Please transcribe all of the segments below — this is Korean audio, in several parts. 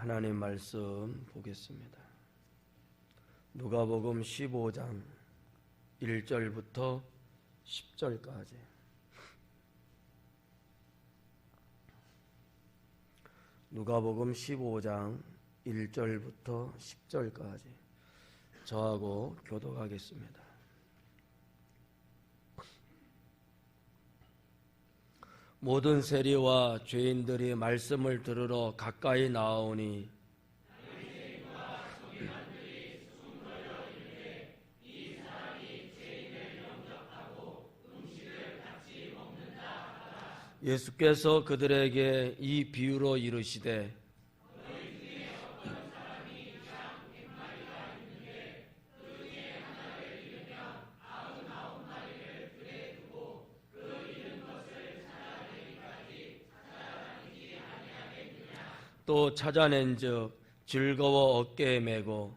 하나님 말씀 보겠습니다. 누가복음 15장 1절부터 10절까지. 누가복음 15장 1절부터 10절까지 저하고 교독하겠습니다. 모든 세리와 죄인들이 말씀을 들으러 가까이 나아오니 예수께서 그들에게 이 비유로 이르시되 또 찾아낸즉 즐거워 어깨에 메고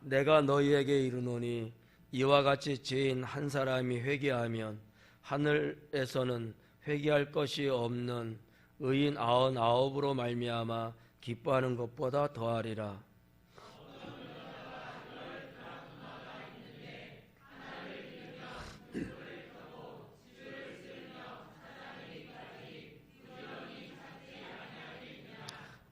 내가 너희에게 이르노니 이와 같이 죄인 한 사람이 회개하면 하늘에서는 회개할 것이 없는 의인 99으로 말미암아 기뻐하는 것보다 더하리라.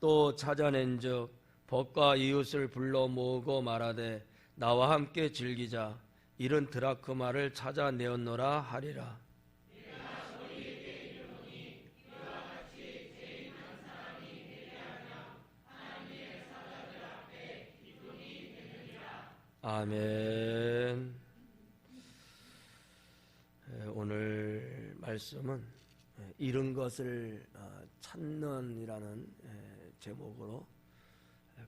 또 찾아낸즉 벗과 이웃을 불러 모으고 말하되 나와 함께 즐기자. 이른 드라크마를 찾아내었노라 하리라. 아멘. 오늘 말씀은 잃은 것을 찾는이라는 제목으로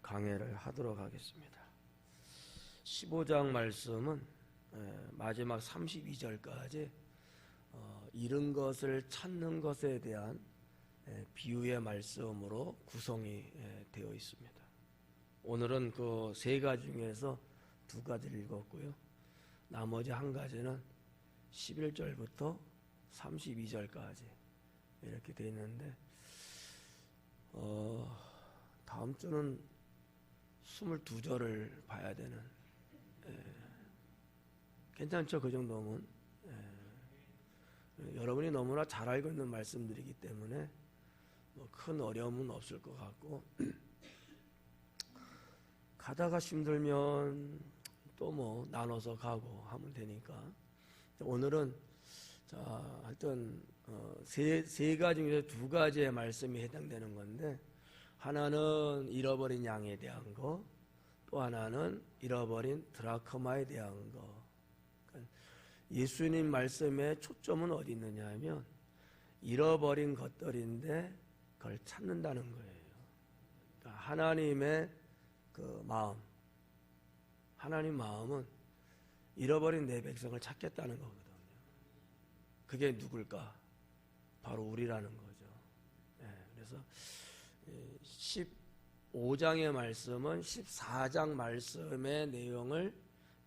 강해를 하도록 하겠습니다. 15장 말씀은 마지막 32절까지 잃은 것을 찾는 것에 대한 비유의 말씀으로 구성이 되어 있습니다. 오늘은 그 세 가지 중에서 두 가지를 읽었고요. 나머지 한 가지는 11절부터 32절까지 이렇게 되어 있는데 다음 주는 22절을 봐야 되는 괜찮죠? 그 정도면 여러분이 너무나 잘 알고 있는 말씀들이기 때문에 뭐 큰 어려움은 없을 것 같고 가다가 힘들면 또 뭐 나눠서 가고 하면 되니까 오늘은 자 하여튼 세 가지 중에서 두 가지의 말씀이 해당되는 건데 하나는 잃어버린 양에 대한 거, 또 하나는 잃어버린 드라크마에 대한 거. 그러니까 예수님 말씀의 초점은 어디 있느냐 하면 잃어버린 것들인데 그걸 찾는다는 거예요. 그러니까 하나님의 그 마음, 하나님 마음은 잃어버린 내 백성을 찾겠다는 거거든요. 그게 누굴까? 바로 우리라는 거죠. 그래서 15장의 말씀은 14장 말씀의 내용을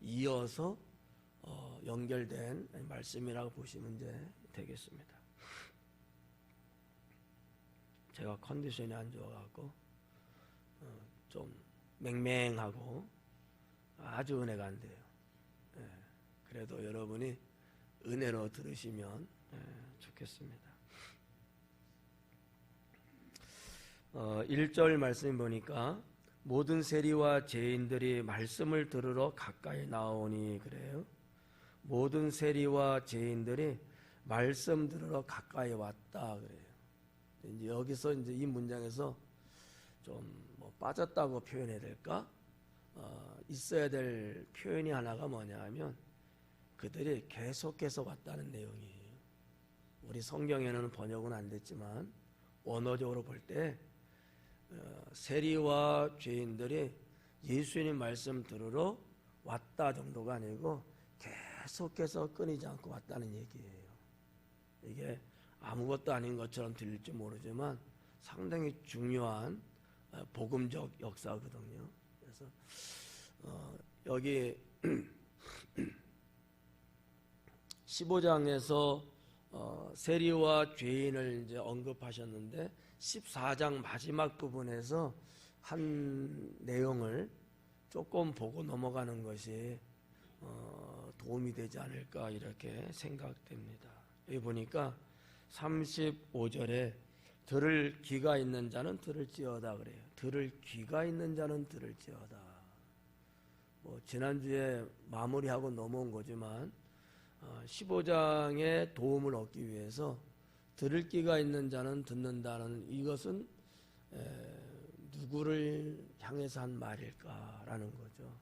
이어서 연결된 말씀이라고 보시면 이제 되겠습니다. 제가 컨디션이 안 좋아갖고 좀 맹맹하고 아주 은혜가 안 돼요. 그래도 여러분이 은혜로 들으시면 좋겠습니다. 1절 말씀 보니까 모든 세리와 죄인들이 말씀을 들으러 가까이 나오니 그래요. 모든 세리와 죄인들이 말씀 들으러 가까이 왔다 그래요. 이제 여기서 이제 이 문장에서 좀 뭐 빠졌다고 표현해야 될까? 있어야 될 표현이 하나가 뭐냐 하면 그들이 계속해서 왔다는 내용이에요. 우리 성경에는 번역은 안 됐지만 원어적으로 볼 때 세리와 죄인들이 예수님 말씀 들으러 왔다 정도가 아니고 계속해서 끊이지 않고 왔다는 얘기예요. 이게 아무것도 아닌 것처럼 들릴지 모르지만 상당히 중요한 복음적 역사거든요. 그래서 여기 15장에서 세리와 죄인을 이제 언급하셨는데 14장 마지막 부분에서 한 내용을 조금 보고 넘어가는 것이 도움이 되지 않을까 이렇게 생각됩니다. 여기 보니까 35절에 들을 귀가 있는 자는 들을지어다 그래요. 들을 귀가 있는 자는 들을지어다. 지난주에 마무리하고 넘어온 거지만 15장의 도움을 얻기 위해서 들을 귀가 있는 자는 듣는다는 이것은 누구를 향해서 한 말일까라는 거죠.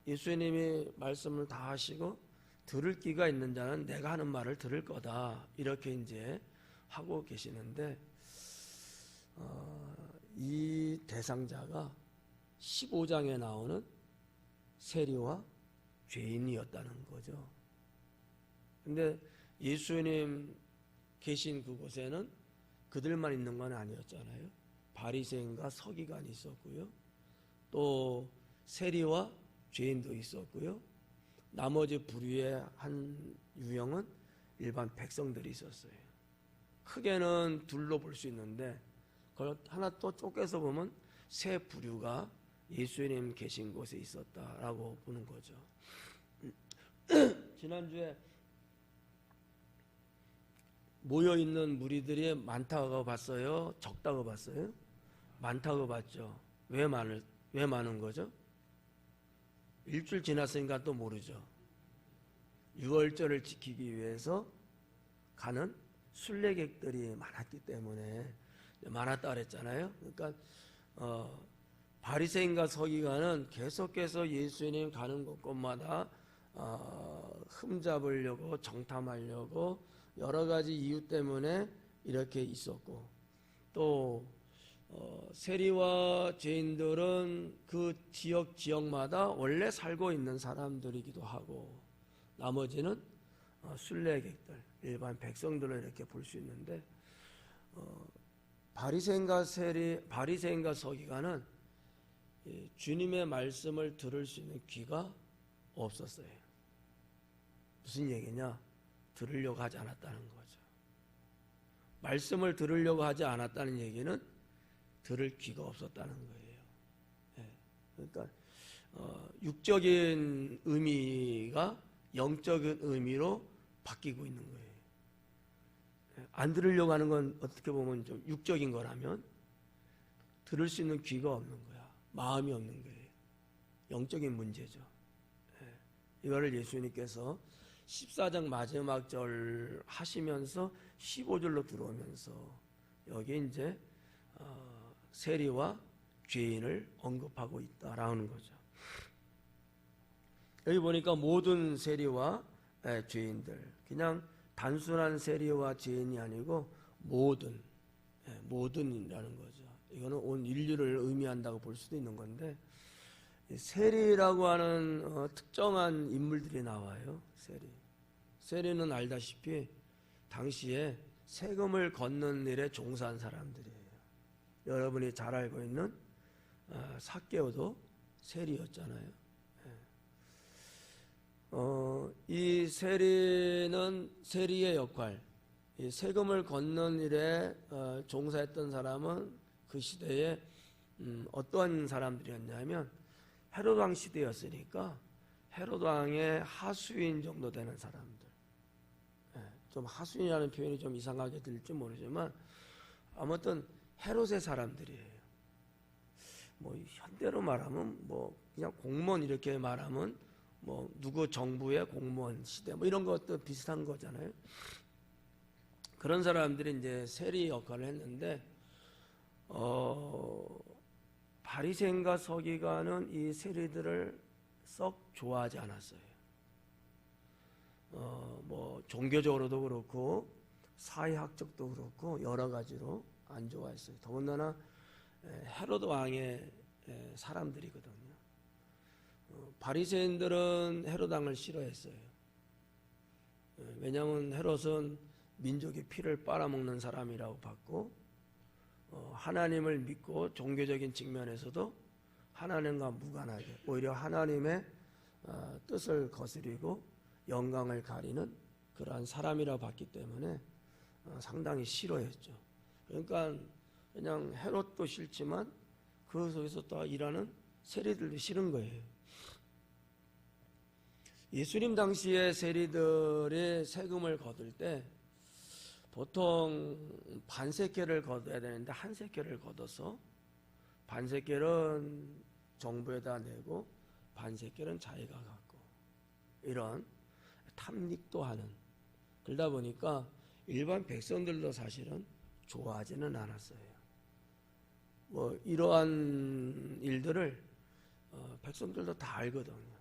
예수님이 말씀을 다 하시고 들을 귀가 있는 자는 내가 하는 말을 들을 거다 이렇게 이제 하고 계시는데 이 대상자가 15장에 나오는 세리와 죄인이었다는 거죠. 근데 예수님 계신 그곳에는 그들만 있는 건 아니었잖아요. 바리새인과 서기관이 있었고요. 또 세리와 죄인도 있었고요. 나머지 부류의 한 유형은 일반 백성들이 있었어요. 크게는 둘로 볼 수 있는데 그걸 하나 또 쪼개서 보면 세 부류가 예수님 계신 곳에 있었다라고 보는 거죠. 지난주에 모여있는 무리들이 많다고 봤어요? 적다고 봤어요? 많다고 봤죠. 왜 많은 거죠? 일주일 지났으니까 또 모르죠. 유월절을 지키기 위해서 가는 순례객들이 많았기 때문에 많았다 그랬잖아요. 그러니까 바리새인과 서기관은 계속해서 예수님 가는 곳곳마다 흠잡으려고 정탐하려고 여러 가지 이유 때문에 이렇게 있었고, 또 세리와 죄인들은 그 지역마다 원래 살고 있는 사람들이기도 하고, 나머지는 순례객들, 일반 백성들을 이렇게 볼 수 있는데, 바리새인과 서기관은 주님의 말씀을 들을 수 있는 귀가 없었어요. 무슨 얘기냐? 들으려고 하지 않았다는 거죠. 말씀을 들으려고 하지 않았다는 얘기는 들을 귀가 없었다는 거예요. 그러니까 육적인 의미가 영적인 의미로 바뀌고 있는 거예요. 안 들으려고 하는 건 어떻게 보면 좀 육적인 거라면 들을 수 있는 귀가 없는 거야. 마음이 없는 거예요. 영적인 문제죠. 이거를 예수님께서 14장 마지막 절 하시면서 15절로 들어오면서 여기 이제 세리와 죄인을 언급하고 있다라는 거죠. 여기 보니까 모든 세리와 죄인들, 그냥 단순한 세리와 죄인이 아니고 모든이라는 거죠. 이거는 온 인류를 의미한다고 볼 수도 있는 건데, 세리라고 하는 특정한 인물들이 나와요. 세리는 알다시피 당시에 세금을 걷는 일에 종사한 사람들이에요. 여러분이 잘 알고 있는 삭개오도 세리였잖아요. 이 세리의 역할, 이 세금을 걷는 일에 종사했던 사람은 그 시대에 어떠한 사람들이었냐면 헤롯 왕 시대였으니까 헤롯 왕의 하수인 정도 되는 사람들. 좀 하수인이라는 표현이 좀 이상하게 들릴지 모르지만 아무튼 헤롯의 사람들이에요. 현대로 말하면 그냥 공무원 이렇게 말하면 누구 정부의 공무원 시대 이런 것도 비슷한 거잖아요. 그런 사람들이 이제 세리 역할을 했는데 바리새인과 서기관은 이 세리들을 썩 좋아하지 않았어요. 종교적으로도 그렇고 사회학적도 그렇고 여러 가지로 안 좋아했어요. 더군다나 헤롯 왕의 사람들이거든요. 바리새인들은 헤롯 왕을 싫어했어요. 왜냐하면 헤롯은 민족의 피를 빨아먹는 사람이라고 봤고, 하나님을 믿고 종교적인 측면에서도 하나님과 무관하게 오히려 하나님의 뜻을 거스리고 영광을 가리는 그러한 사람이라 봤기 때문에 상당히 싫어했죠. 그러니까 그냥 헤롯도 싫지만 그 속에서 또 일하는 세리들도 싫은 거예요. 예수님 당시에 세리들이 세금을 거둘 때 보통 반세겔을 거둬야 되는데 한 세겔을 걷어서 반세겔은 정부에다 내고 반세겔은 자기가 갖고 이런 탐닉도 하는, 그러다 보니까 일반 백성들도 사실은 좋아하지는 않았어요. 뭐 이러한 일들을 백성들도 다 알거든요.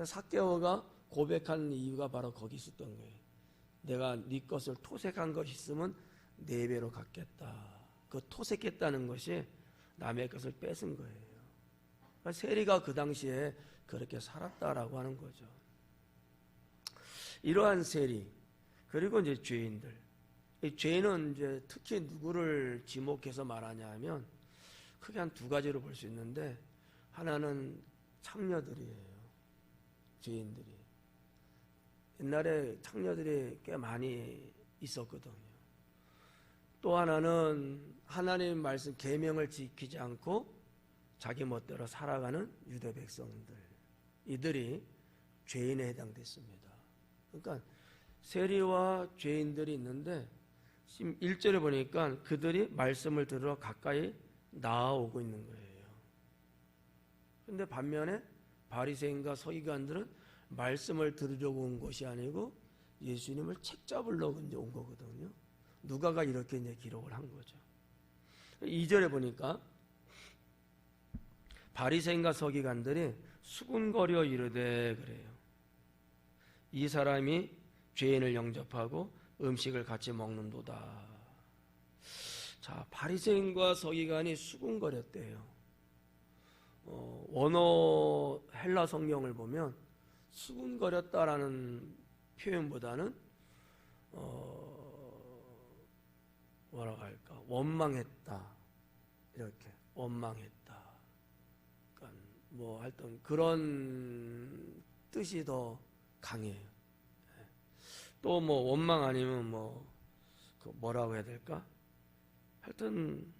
삭개오가 고백한 이유가 바로 거기 있었던 거예요. 내가 네 것을 토색한 것이 있으면 4배로 갚겠다. 그 토색했다는 것이 남의 것을 뺏은 거예요. 그러니까 세리가 그 당시에 그렇게 살았다라고 하는 거죠. 이러한 세리, 그리고 이제 죄인들. 이 죄인은 이제 특히 누구를 지목해서 말하냐 하면 크게 한 2가지로 볼 수 있는데, 하나는 창녀들이에요. 죄인들이. 옛날에 창녀들이 꽤 많이 있었거든요. 또 하나는 하나님 말씀 계명을 지키지 않고 자기 멋대로 살아가는 유대 백성들, 이들이 죄인에 해당됐습니다. 그러니까 세리와 죄인들이 있는데 1절에 보니까 그들이 말씀을 들으러 가까이 나아오고 있는 거예요. 그런데 반면에 바리새인과 서기관들은 말씀을 들으려고 온 것이 아니고 예수님을 책잡으려고 이제 온 거거든요. 누가가 이렇게 이제 기록을 한 거죠. 2절에 보니까 바리새인과 서기관들이 수군거려 이르되 그래요. 이 사람이 죄인을 영접하고 음식을 같이 먹는도다. 자, 바리새인과 서기관이 수군거렸대요. 원어 헬라 성경을 보면 수군거렸다라는 표현보다는 뭐라고 할까? 원망했다. 이렇게 원망했다. 그러니까 뭐 하여튼 그런 뜻이 더 강해요. 또 뭐 원망 아니면 뭐라고 해야 될까? 하여튼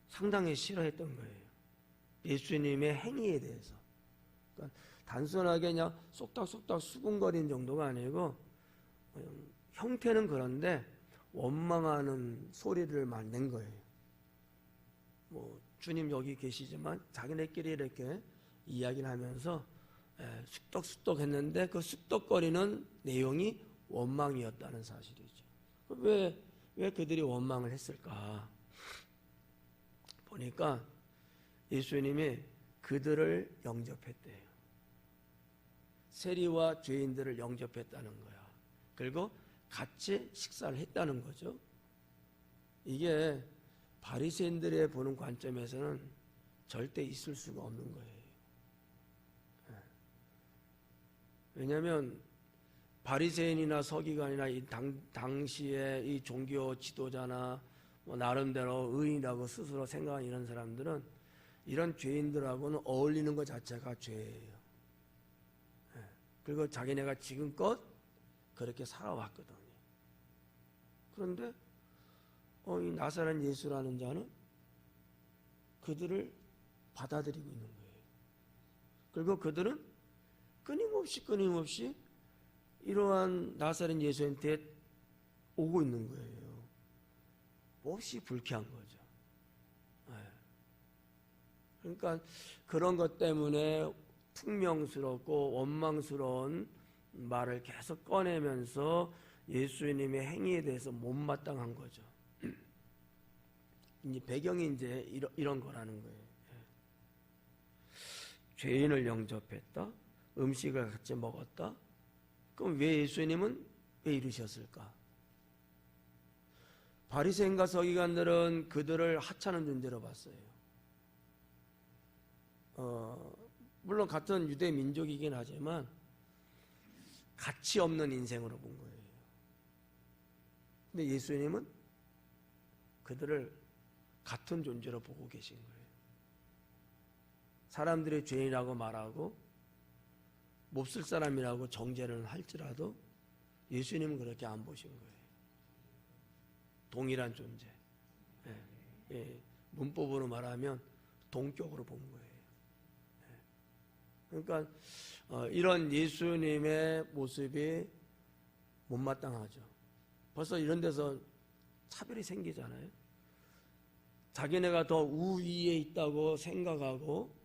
상당히 싫어했던 거예요. 예수님의 행위에 대해서. 그러니까 단순하게 그냥 쏙닥쏙닥 수군거리는 정도가 아니고 형태는 그런데 원망하는 소리를 막 낸 거예요. 뭐 주님 여기 계시지만 자기네끼리 이렇게 이야기를 하면서 쑥덕쑥덕 했는데 그 쑥덕거리는 내용이 원망이었다는 사실이죠. 왜 그들이 원망을 했을까? 보니까 예수님이 그들을 영접했대요. 세리와 죄인들을 영접했다는 거야. 그리고 같이 식사를 했다는 거죠. 이게 바리새인들의 보는 관점에서는 절대 있을 수가 없는 거예요. 왜냐하면 바리새인이나 서기관이나 이 당시에 이 종교 지도자나 나름대로 의인이라고 스스로 생각하는 이런 사람들은 이런 죄인들하고는 어울리는 것 자체가 죄예요. 그리고 자기네가 지금껏 그렇게 살아왔거든요. 그런데 이 나사렛 예수라는 자는 그들을 받아들이고 있는 거예요. 그리고 그들은 끊임없이 이러한 나사렛 예수한테 오고 있는 거예요. 몹시 불쾌한 거죠. 그러니까 그런 것 때문에 퉁명스럽고 원망스러운 말을 계속 꺼내면서 예수님의 행위에 대해서 못마땅한 거죠. 이제 배경이 이제 이런 거라는 거예요. 죄인을 영접했다. 음식을 같이 먹었다. 그럼 왜 예수님은 왜 이러셨을까? 바리새인과 서기관들은 그들을 하찮은 존재로 봤어요. 물론 같은 유대 민족이긴 하지만 가치 없는 인생으로 본 거예요. 근데 예수님은 그들을 같은 존재로 보고 계신 거예요. 사람들이 죄인이라고 말하고 몹쓸 사람이라고 정죄를 할지라도 예수님은 그렇게 안 보신 거예요. 동일한 존재. 예, 예, 문법으로 말하면 동격으로 본 거예요. 예. 그러니까 이런 예수님의 모습이 못마땅하죠. 벌써 이런 데서 차별이 생기잖아요. 자기네가 더 우위에 있다고 생각하고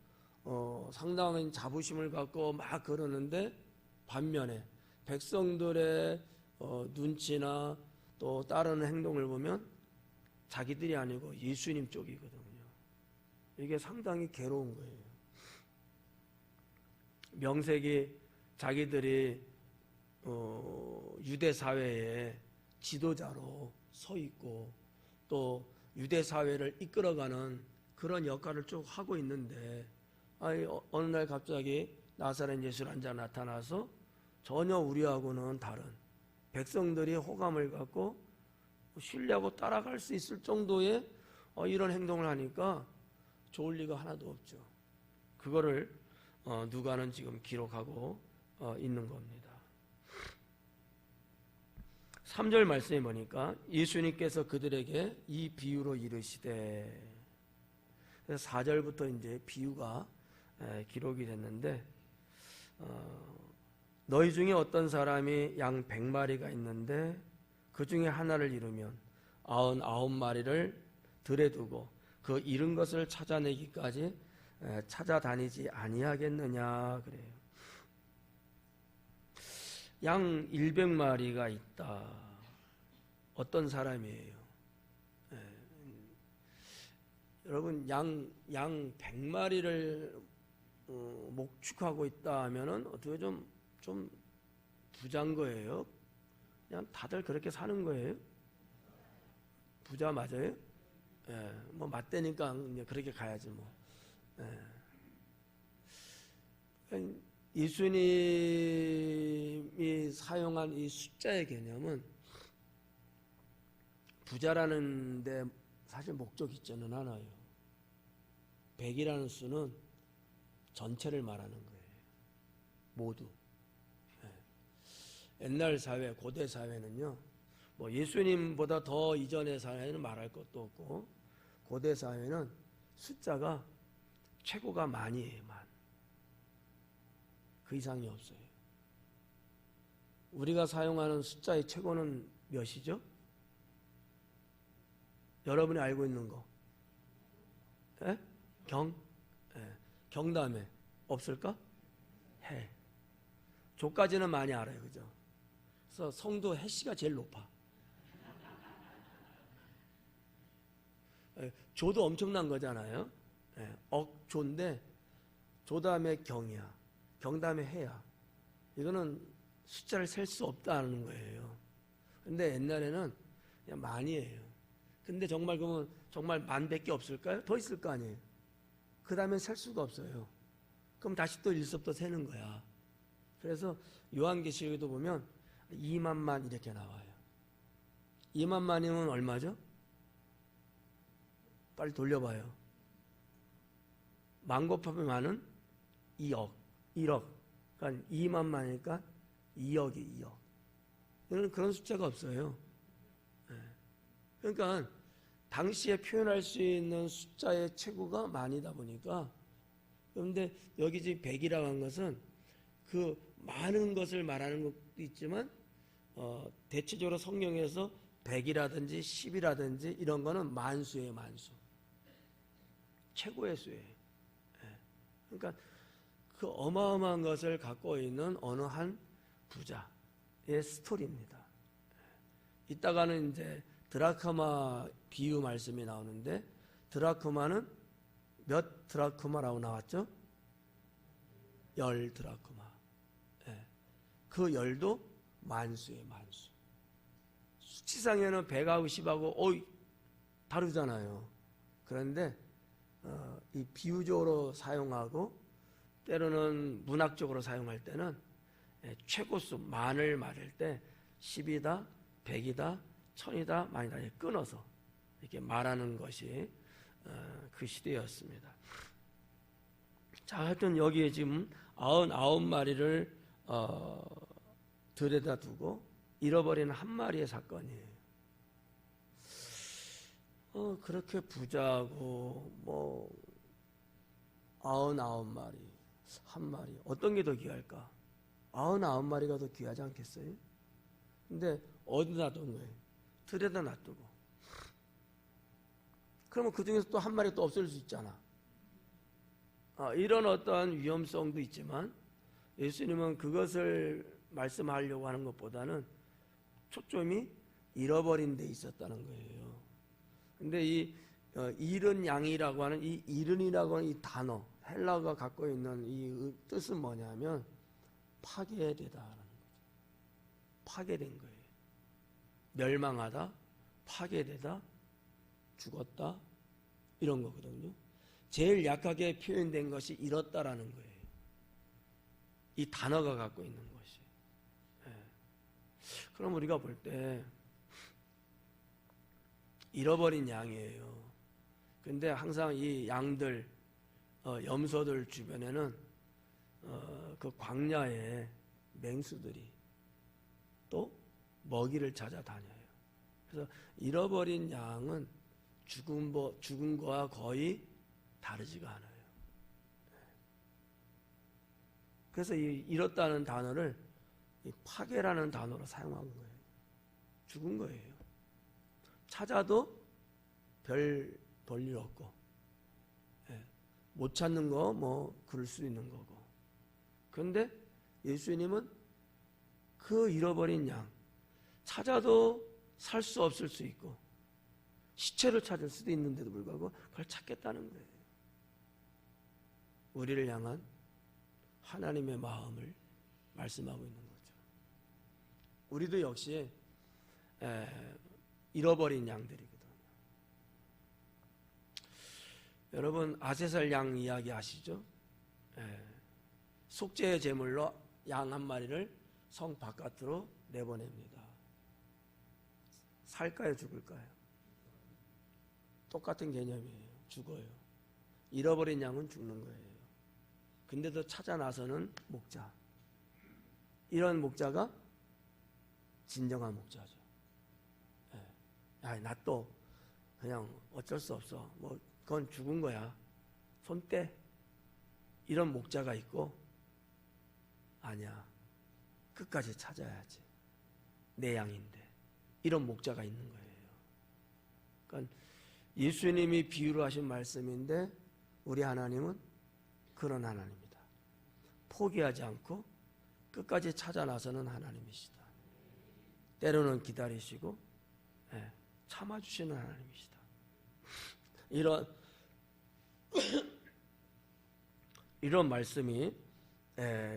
상당한 자부심을 갖고 막 그러는데 반면에 백성들의 눈치나 또 따르는 행동을 보면 자기들이 아니고 예수님 쪽이거든요. 이게 상당히 괴로운 거예요. 명색이 자기들이 유대 사회의 지도자로 서 있고 또 유대 사회를 이끌어가는 그런 역할을 쭉 하고 있는데 어느 날 갑자기 나사렛 예수라는 자 나타나서 전혀 우리하고는 다른 백성들이 호감을 갖고 신뢰하고 따라갈 수 있을 정도의 이런 행동을 하니까 좋을 리가 하나도 없죠. 그거를 누가는 지금 기록하고 있는 겁니다. 3절 말씀에 보니까 예수님께서 그들에게 이 비유로 이르시되, 4절부터 이제 비유가 기록이 됐는데, 너희 중에 어떤 사람이 양 100마리가 있는데 그 중에 하나를 잃으면 99마리를 들에 두고 그 잃은 것을 찾아내기까지 찾아다니지 아니하겠느냐 그래요. 양 100마리가 있다. 어떤 사람이에요? 여러분 양 100마리를 목축하고 있다 하면은 어떻게 좀 부자인 거예요? 그냥 다들 그렇게 사는 거예요? 부자 맞아요? 예, 뭐 맞대니까 그렇게 가야지 뭐. 예. 예수님이 사용한 이 숫자의 개념은 부자라는 데 사실 목적이 있지는 않아요. 100이라는 수는 전체를 말하는 거예요. 모두. 옛날 사회, 고대 사회는요, 뭐 예수님보다 더 이전의 사회는 말할 것도 없고, 고대 사회는 숫자가 최고가 만이에요, 만. 그 이상이 없어요. 우리가 사용하는 숫자의 최고는 몇이죠? 여러분이 알고 있는 거. 예? 경? 예. 경 다음에 없을까? 해. 조까지는 많이 알아요, 그죠? 그래서 성도 해씨가 제일 높아. 예. 조도 엄청난 거잖아요. 예. 억조인데 조 다음에 경이야. 경 다음에 해야. 이거는 숫자를 셀 수 없다는 거예요. 근데 옛날에는 그냥 만이에요. 근데 정말 그러면 정말 만밖에 없을까요? 더 있을 거 아니에요. 그 다음엔 셀 수가 없어요. 그럼 다시 또 1서부터 세는 거야. 그래서 요한계시록에도 보면 2만만 이렇게 나와요. 2만만이면 얼마죠? 빨리 돌려봐요. 만 곱하면 만은 2억, 1억. 그러니까 2만만이니까 2억이 2억. 이런 그런 숫자가 없어요. 그러니까 당시에 표현할 수 있는 숫자의 최고가 만이다 보니까, 그런데 여기 지금 100이라고 한 것은 그 많은 것을 말하는 것도 있지만 대체적으로 성경에서 100이라든지 10이라든지 이런 거는 만수예요, 만수. 최고의 수예요. 그러니까 그 어마어마한 것을 갖고 있는 어느 한 부자의 스토리입니다. 이따가는 이제 드라크마 비유 말씀이 나오는데, 드라크마는 몇 드라크마라고 나왔죠? 10 드라크마. 그 10도 만수예요, 만수. 수치상에는 100하고 10하고 다르잖아요. 그런데 이 비유적으로 사용하고 때로는 문학적으로 사용할 때는 최고수 만을 말할 때 10이다, 100이다, 1000이다, 만이다 끊어서 이렇게 말하는 것이 그 시대였습니다. 자, 하여튼 여기에 지금 99마리를 들여다 두고 잃어버리는 한 마리의 사건이에요. 그렇게 부자고 뭐 99마리, 한 마리 어떤 게 더 귀할까? 99마리가 더 귀하지 않겠어요? 근데 어디다 놔둔 거예요? 들여다 놔두고. 그러면 그 중에서 또 한 마리 또 없을 수 있잖아. 이런 어떠한 위험성도 있지만 예수님은 그것을 말씀하려고 하는 것보다는 초점이 잃어버린 데 있었다는 거예요. 근데 이 잃은 양이라고 하는 이 잃은이라고 하는 이 단어, 헬라어가 갖고 있는 이 뜻은 뭐냐면 파괴되다라는 거죠. 파괴된 거예요. 멸망하다, 파괴되다, 죽었다 이런 거거든요. 제일 약하게 표현된 것이 잃었다라는 거예요. 이 단어가 갖고 있는 것이. 그럼 우리가 볼 때 잃어버린 양이에요. 근데 항상 이 양들, 염소들 주변에는 그 광야에 맹수들이 또 먹이를 찾아다녀요. 그래서 잃어버린 양은 죽은 거와 거의 다르지가 않아요. 그래서 이 잃었다는 단어를 이 파괴라는 단어로 사용한 거예요. 죽은 거예요. 찾아도 별 볼일 없고, 못 찾는 거 뭐 그럴 수 있는 거고. 그런데 예수님은 그 잃어버린 양 찾아도 살 수 없을 수 있고 시체를 찾을 수도 있는데도 불구하고 그걸 찾겠다는 거예요. 우리를 향한 하나님의 마음을 말씀하고 있는 거죠. 우리도 역시 잃어버린 양들이거든요. 여러분 아세살 양 이야기 아시죠? 속죄의 제물로 양 한 마리를 성 바깥으로 내보냅니다. 살까요, 죽을까요? 똑같은 개념이에요. 죽어요. 잃어버린 양은 죽는 거예요. 근데도 찾아 나서는 목자. 이런 목자가 진정한 목자죠. 나 또 그냥 어쩔 수 없어. 뭐 그건 죽은 거야. 손 떼. 이런 목자가 있고 아니야. 끝까지 찾아야지. 내 양인데. 이런 목자가 있는 거예요. 그러니까 예수님이 비유로 하신 말씀인데 우리 하나님은 그런 하나님이다. 포기하지 않고 끝까지 찾아 나서는 하나님이시다. 때로는 기다리시고 참아주시는 하나님이시다. 이런 말씀이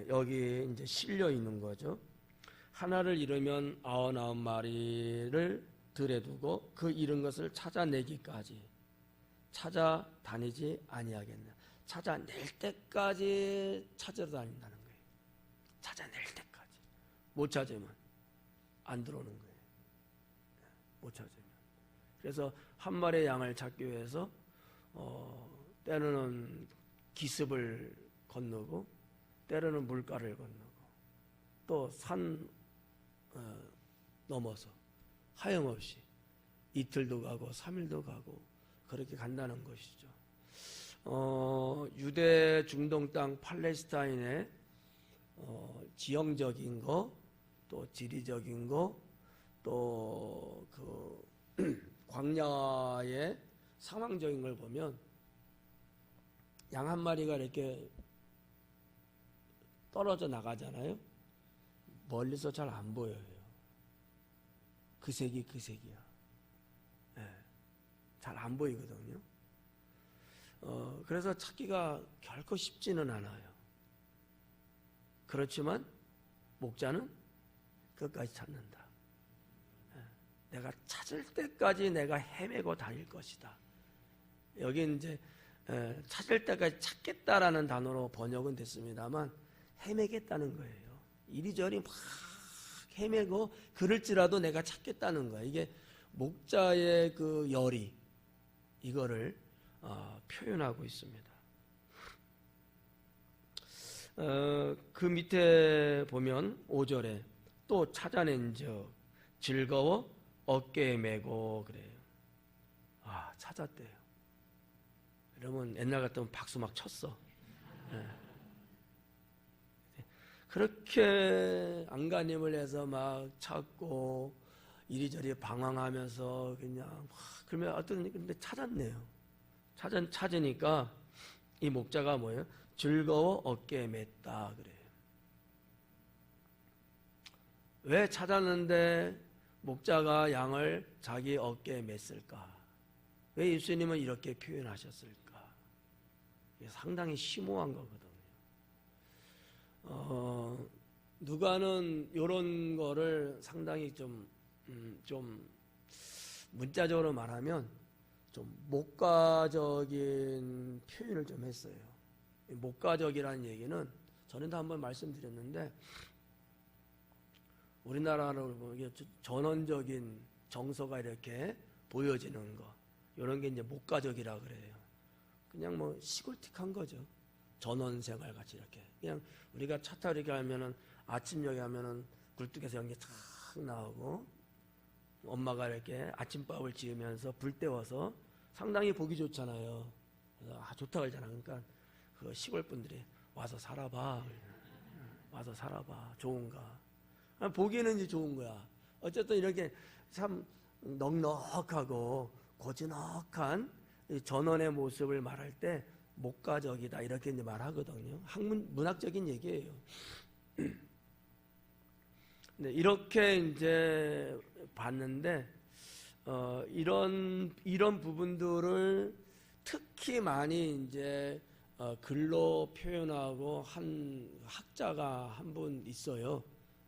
여기 이제 실려 있는 거죠. 하나를 잃으면 99마리를 들여두고 그 잃은 것을 찾아내기까지 찾아다니지 아니하겠나. 찾아낼 때까지 찾으러 다닌다는 거예요. 찾아낼 때까지. 못 찾으면 안 들어오는 거예요. 못 찾으면. 그래서 한 마리의 양을 찾기 위해서 때로는 기습을 건너고 때로는 물가를 건너고 또 산 넘어서 하염없이 이틀도 가고 3일도 가고 그렇게 간다는 것이죠. 유대 중동 땅 팔레스타인의 지형적인 거, 또 지리적인 거, 또 그 광야의 상황적인 걸 보면 양 한 마리가 이렇게 떨어져 나가잖아요. 멀리서 잘 안 보여요. 그 색이 그 색이야. 잘 안 보이거든요. 그래서 찾기가 결코 쉽지는 않아요. 그렇지만 목자는 끝까지 찾는다. 내가 찾을 때까지 내가 헤매고 다닐 것이다. 여기 이제 찾을 때까지 찾겠다라는 단어로 번역은 됐습니다만 헤매겠다는 거예요. 이리저리 막 헤매고 그럴지라도 내가 찾겠다는 거예요. 이게 목자의 그 열이 이거를 표현하고 있습니다. 그 밑에 보면 5절에 또 찾아낸즉 즐거워 어깨에 메고 그래요. 아, 찾았대요. 그러면 옛날 같으면 박수 막 쳤어. 네. 그렇게 안간힘을 해서 막 찾고 이리저리 방황하면서 그냥 막 그러면 어떤 근데 찾았네요. 찾으니까 이 목자가 뭐예요? 즐거워 어깨에 맸다 그래요. 왜 찾았는데 목자가 양을 자기 어깨에 맸을까? 왜 예수님은 이렇게 표현하셨을까? 이게 상당히 심오한 거거든요. 누가는 이런 거를 상당히 좀 문자적으로 말하면 좀 목가적인 표현을 좀 했어요. 목가적이라는 얘기는 전에도 한번 말씀드렸는데 우리나라로 보면 전원적인 정서가 이렇게 보여지는 거 이런 게 이제 목가적이라 그래요. 그냥 뭐 시골틱한 거죠. 전원생활 같이 이렇게 그냥 우리가 차 타고 이렇게 하면은 아침역에 하면은 굴뚝에서 연기 탁 나오고 엄마가 이렇게 아침밥을 지으면서 불 때워서 상당히 보기 좋잖아요. 그래서 좋다 그러잖아. 그러니까 그 시골 분들이 와서 살아봐, 와서 살아봐, 좋은가? 보기에는 이제 좋은 거야. 어쨌든 이렇게 참 넉넉하고 고즈넉한 전원의 모습을 말할 때 목가적이다 이렇게 이제 말하거든요. 문학적인 얘기예요. 네, 이렇게 이제 봤는데 이런 부분들을 특히 많이 이제 글로 표현하고 한 학자가 한 분 있어요.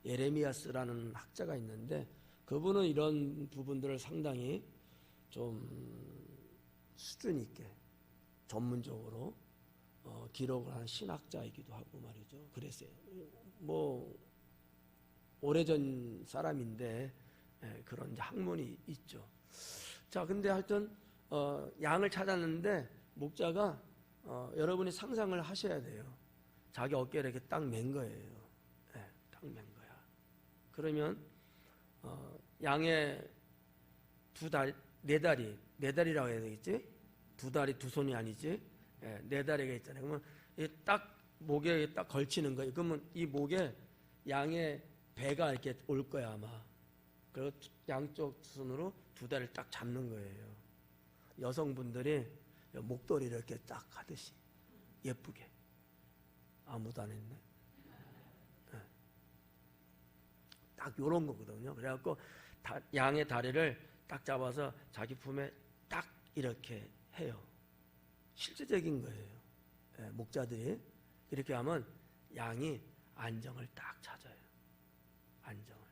예레미야스라는 학자가 있는데 그분은 이런 부분들을 상당히 좀 수준 있게 전문적으로 기록을 한 신학자이기도 하고 말이죠. 그랬어요. 뭐 오래전 사람인데 그런 이제 학문이 있죠. 자, 근데 하여튼 양을 찾았는데 목자가 여러분이 상상을 하셔야 돼요. 자기 어깨에 이렇게 딱 맨 거예요. 딱 맨 거야. 그러면 양의 네 다리라고 해야 되겠지? 두 다리 두 손이 아니지? 네 다리가 있잖아요. 그러면 딱 목에 딱 걸치는 거예요. 그러면 이 목에 양의 배가 이렇게 올 거야 아마. 그리고 양쪽 손으로 두 다리를 딱 잡는 거예요. 여성분들이 목도리 이렇게 딱 하듯이 예쁘게. 아무도 안 했네. 딱 요런 거거든요. 그래갖고 양의 다리를 딱 잡아서 자기 품에 딱 이렇게 해요. 실제적인 거예요. 목자들이 이렇게 하면 양이 안정을 딱 찾아요. 안정을.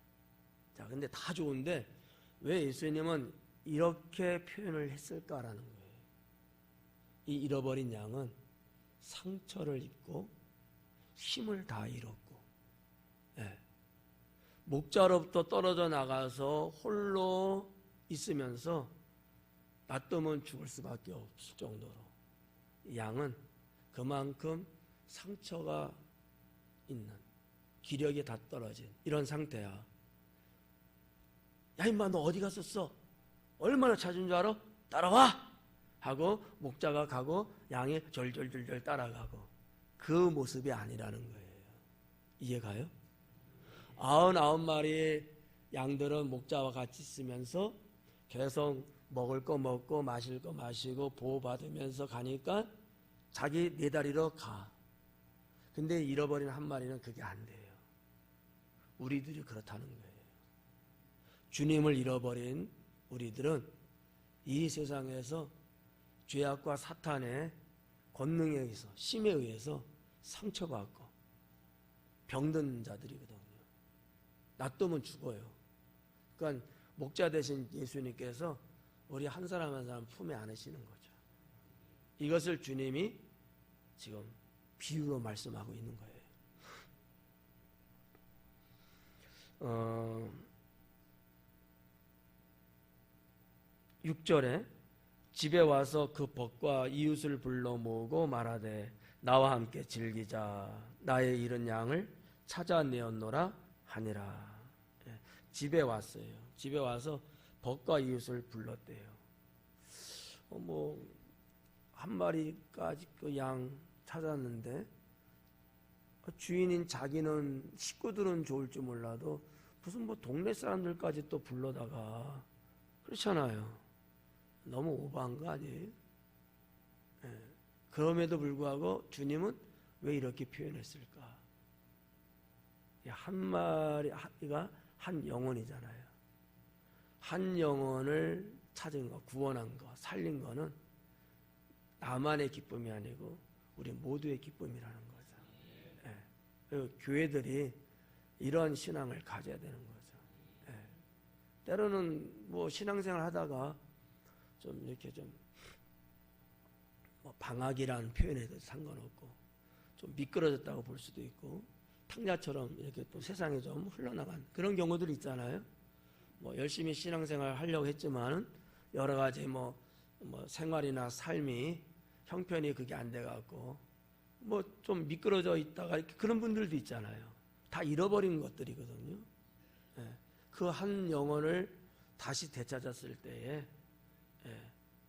자, 근데 다 좋은데 왜 예수님은 이렇게 표현을 했을까라는 거예요. 이 잃어버린 양은 상처를 입고 힘을 다 잃었고, 목자로부터 떨어져 나가서 홀로 있으면서 놔두면 죽을 수밖에 없을 정도로 양은 그만큼 상처가 있는 기력이 다 떨어진 이런 상태야. 야 임마 너 어디 갔었어? 얼마나 찾은 줄 알아? 따라와! 하고 목자가 가고 양이 절절절절 따라가고 그 모습이 아니라는 거예요. 이해가요? 99마리의 양들은 목자와 같이 있으면서 계속 먹을 거 먹고 마실 거 마시고 보호받으면서 가니까 자기 네 다리로 가. 근데 잃어버린 한 마리는 그게 안 돼요. 우리들이 그렇다는 거예요. 주님을 잃어버린 우리들은 이 세상에서 죄악과 사탄의 권능에 의해서 힘에 의해서 상처받고 병든 자들이거든요. 놔두면 죽어요. 그러니까 목자 되신 예수님께서 우리 한 사람 한 사람 품에 안으시는 거죠. 이것을 주님이 지금 비유로 말씀하고 있는 거예요. 6절에 집에 와서 그 벗과 이웃을 불러 모으고 말하되 나와 함께 즐기자. 나의 잃은 양을 찾아내었노라 하니라. 예, 집에 왔어요. 집에 와서 벗과 이웃을 불렀대요. 한 마리까지 그 양 찾았는데 주인인 자기는 식구들은 좋을 줄 몰라도 무슨 동네 사람들까지 또 불러다가 그렇잖아요. 너무 오버한 거 아니에요? 예. 그럼에도 불구하고 주님은 왜 이렇게 표현했을까? 한 마리가 한 영혼이잖아요. 한 영혼을 찾은 거, 구원한 거, 살린 거는 나만의 기쁨이 아니고 우리 모두의 기쁨이라는 거죠. 예. 교회들이 이런 신앙을 가져야 되는 거죠. 예. 때로는 신앙생활 하다가 좀 이렇게 방학이라는 표현에도 상관없고 좀 미끄러졌다고 볼 수도 있고 탕자처럼 이렇게 또 세상에 좀 흘러나간 그런 경우들이 있잖아요. 열심히 신앙생활 하려고 했지만은 여러 가지 생활이나 삶이 형편이 그게 안 돼갖고 좀 미끄러져 있다가 그런 분들도 있잖아요. 다 잃어버린 것들이거든요. 예. 그 한 영혼을 다시 되찾았을 때에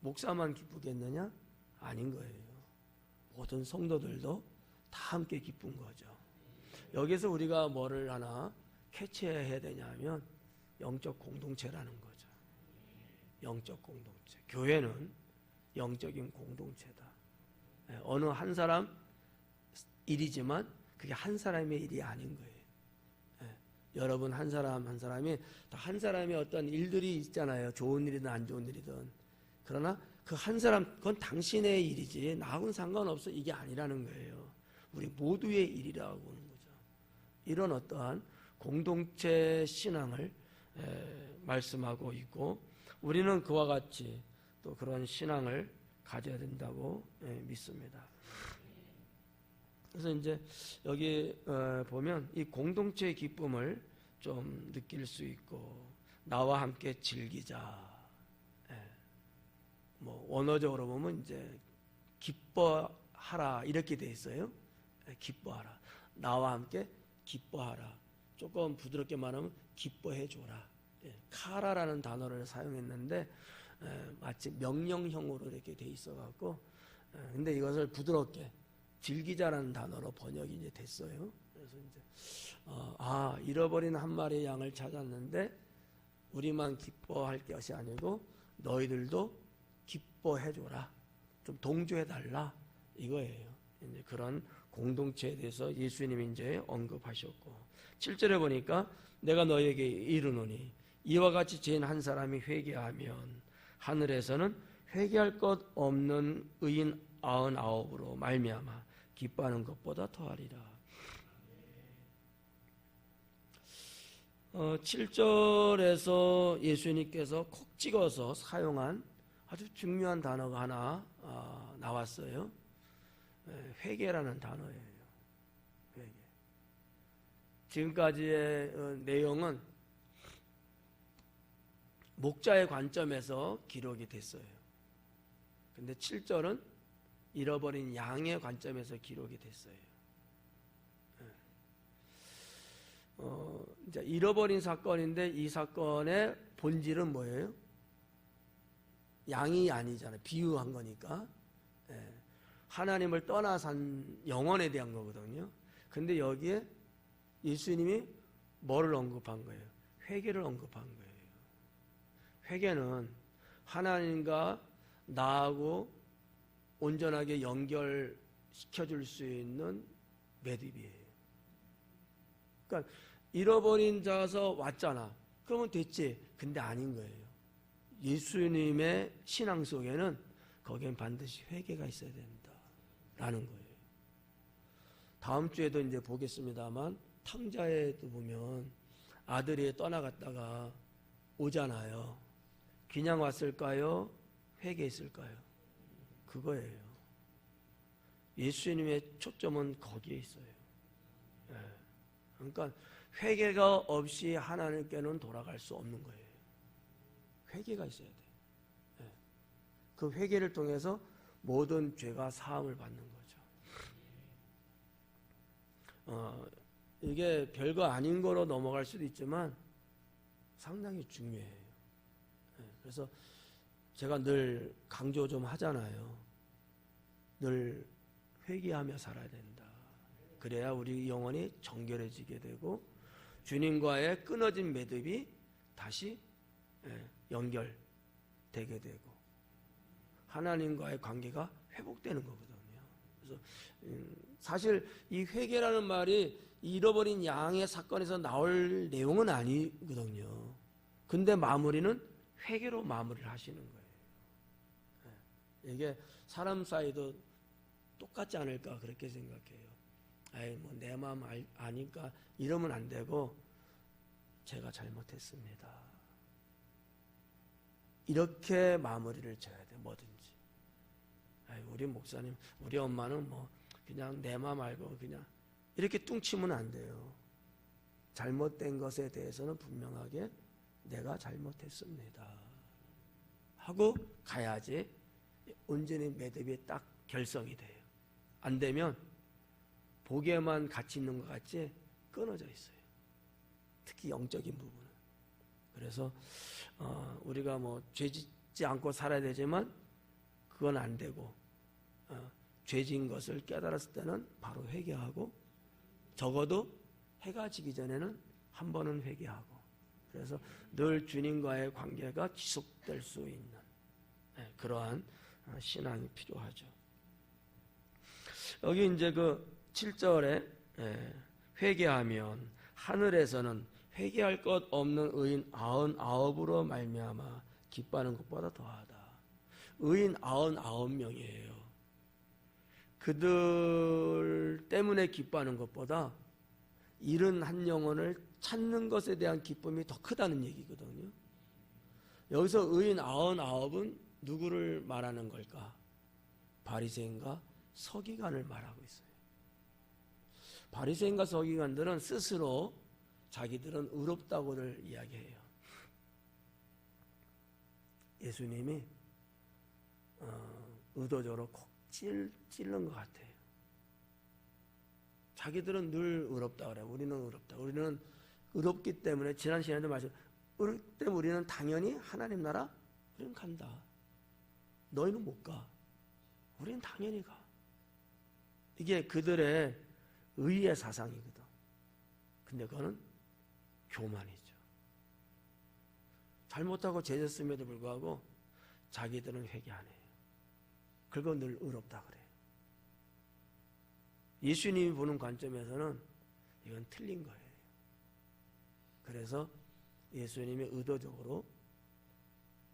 목사만 기쁘겠느냐? 아닌 거예요. 모든 성도들도 다 함께 기쁜 거죠. 여기서 우리가 뭐를 하나 캐치해야 되냐면 영적 공동체라는 거죠. 영적 공동체. 교회는 영적인 공동체다. 어느 한 사람 일이지만 그게 한 사람의 일이 아닌 거예요. 여러분 한 사람 한 사람이 다 한 사람의 어떤 일들이 있잖아요. 좋은 일이든 안 좋은 일이든. 그러나 그 한 사람 그건 당신의 일이지 나하고는 상관없어 이게 아니라는 거예요. 우리 모두의 일이라고 하는 거죠. 이런 어떠한 공동체 신앙을 말씀하고 있고 우리는 그와 같이 또 그런 신앙을 가져야 된다고 믿습니다. 그래서 이제 여기 보면 이 공동체의 기쁨을 좀 느낄 수 있고 나와 함께 즐기자. 원어적으로 보면 이제 기뻐하라 이렇게 돼 있어요. 기뻐하라. 나와 함께 기뻐하라. 조금 부드럽게 말하면 기뻐해줘라. 카라라는 단어를 사용했는데 마치 명령형으로 이렇게 돼 있어갖고 근데 이것을 부드럽게 즐기자라는 단어로 번역이 이제 됐어요. 그래서 이제 잃어버린 한 마리의 양을 찾았는데 우리만 기뻐할 것이 아니고 너희들도 기뻐해줘라. 좀 동조해달라. 이거예요. 이제 그런 공동체에 대해서 예수님이 이제 언급하셨고 7절에 보니까 내가 너에게 이르노니 이와 같이 죄인 한 사람이 회개하면 하늘에서는 회개할 것 없는 의인 99으로 말미암아 기뻐하는 것보다 더하리라. 7절에서 예수님께서 콕 찍어서 사용한 아주 중요한 단어가 하나 나왔어요. 회개라는 단어예요. 회개. 지금까지의 내용은 목자의 관점에서 기록이 됐어요. 근데 7절은 잃어버린 양의 관점에서 기록이 됐어요. 이제 잃어버린 사건인데 이 사건의 본질은 뭐예요? 양이 아니잖아요. 비유한 거니까. 하나님을 떠나 산 영혼에 대한 거거든요. 근데 여기에 예수님이 뭐를 언급한 거예요? 회개를 언급한 거예요. 회개는 하나님과 나하고 온전하게 연결시켜줄 수 있는 매듭이에요. 그러니까 잃어버린 자서 왔잖아. 그러면 됐지. 근데 아닌 거예요. 예수님의 신앙 속에는 거기엔 반드시 회개가 있어야 된다라는 거예요. 다음 주에도 이제 보겠습니다만 탕자에도 보면 아들이 떠나갔다가 오잖아요. 그냥 왔을까요? 회개했을까요? 그거예요. 예수님의 초점은 거기에 있어요. 그러니까 회개가 없이 하나님께는 돌아갈 수 없는 거예요. 회개가 있어야 돼요. 그 그 회개를 통해서 모든 죄가 사함을 받는 거죠. 이게 별거 아닌 거로 넘어갈 수도 있지만 상당히 중요해요. 그래서 제가 늘 강조 좀 하잖아요. 늘 회개하며 살아야 된다. 그래야 우리 영혼이 정결해지게 되고 주님과의 끊어진 매듭이 다시 연결되게 되고 하나님과의 관계가 회복되는 거거든요. 그래서 사실 이 회개라는 말이 잃어버린 양의 사건에서 나올 내용은 아니거든요. 근데 마무리는 회개로 마무리를 하시는 거예요. 이게 사람 사이도 똑같지 않을까 그렇게 생각해요. 아이 뭐 내 마음 아니까 이러면 안 되고 제가 잘못했습니다. 이렇게 마무리를 져야 돼. 뭐든지. 아이 우리 목사님, 우리 엄마는 뭐 그냥 내 마음 알고 그냥 이렇게 뚱치면 안 돼요. 잘못된 것에 대해서는 분명하게 내가 잘못했습니다 하고 가야지 온전히 매듭이 딱 결성이 돼요. 안 되면 보기에만 같이 있는 것 같지 끊어져 있어요. 특히 영적인 부분은. 그래서 우리가 뭐 죄 짓지 않고 살아야 되지만 그건 안 되고 죄진 것을 깨달았을 때는 바로 회개하고 적어도 해가 지기 전에는 한 번은 회개하고 그래서 늘 주님과의 관계가 지속될 수 있는 그러한 신앙이 필요하죠. 여기 이제 그 7절에 회개하면 하늘에서는 회개할 것 없는 의인 99으로 말미암아 기뻐하는 것보다 더하다. 의인 99명이에요. 그들 때문에 기뻐하는 것보다 잃은 한 영혼을 찾는 것에 대한 기쁨이 더 크다는 얘기거든요. 여기서 의인 99은 누구를 말하는 걸까? 바리새인과 서기관을 말하고 있어요. 바리새인과 서기관들은 스스로 자기들은 의롭다고를 이야기해요. 예수님이 의도적으로 콕 찔른 것 같아요. 자기들은 늘 의롭다 그래요. 우리는 의롭다. 우리는 의롭기 때문에 지난 시간에도 말씀 의롭기 때문에 우리는 당연히 하나님 나라 우리는 간다. 너희는 못 가. 우리는 당연히 가. 이게 그들의 의의 사상이거든. 근데 그거는 교만이죠. 잘못하고 죄졌음에도 불구하고 자기들은 회개 안 해요. 그리고 늘 의롭다 그래요. 예수님이 보는 관점에서는 이건 틀린 거예요. 그래서 예수님이 의도적으로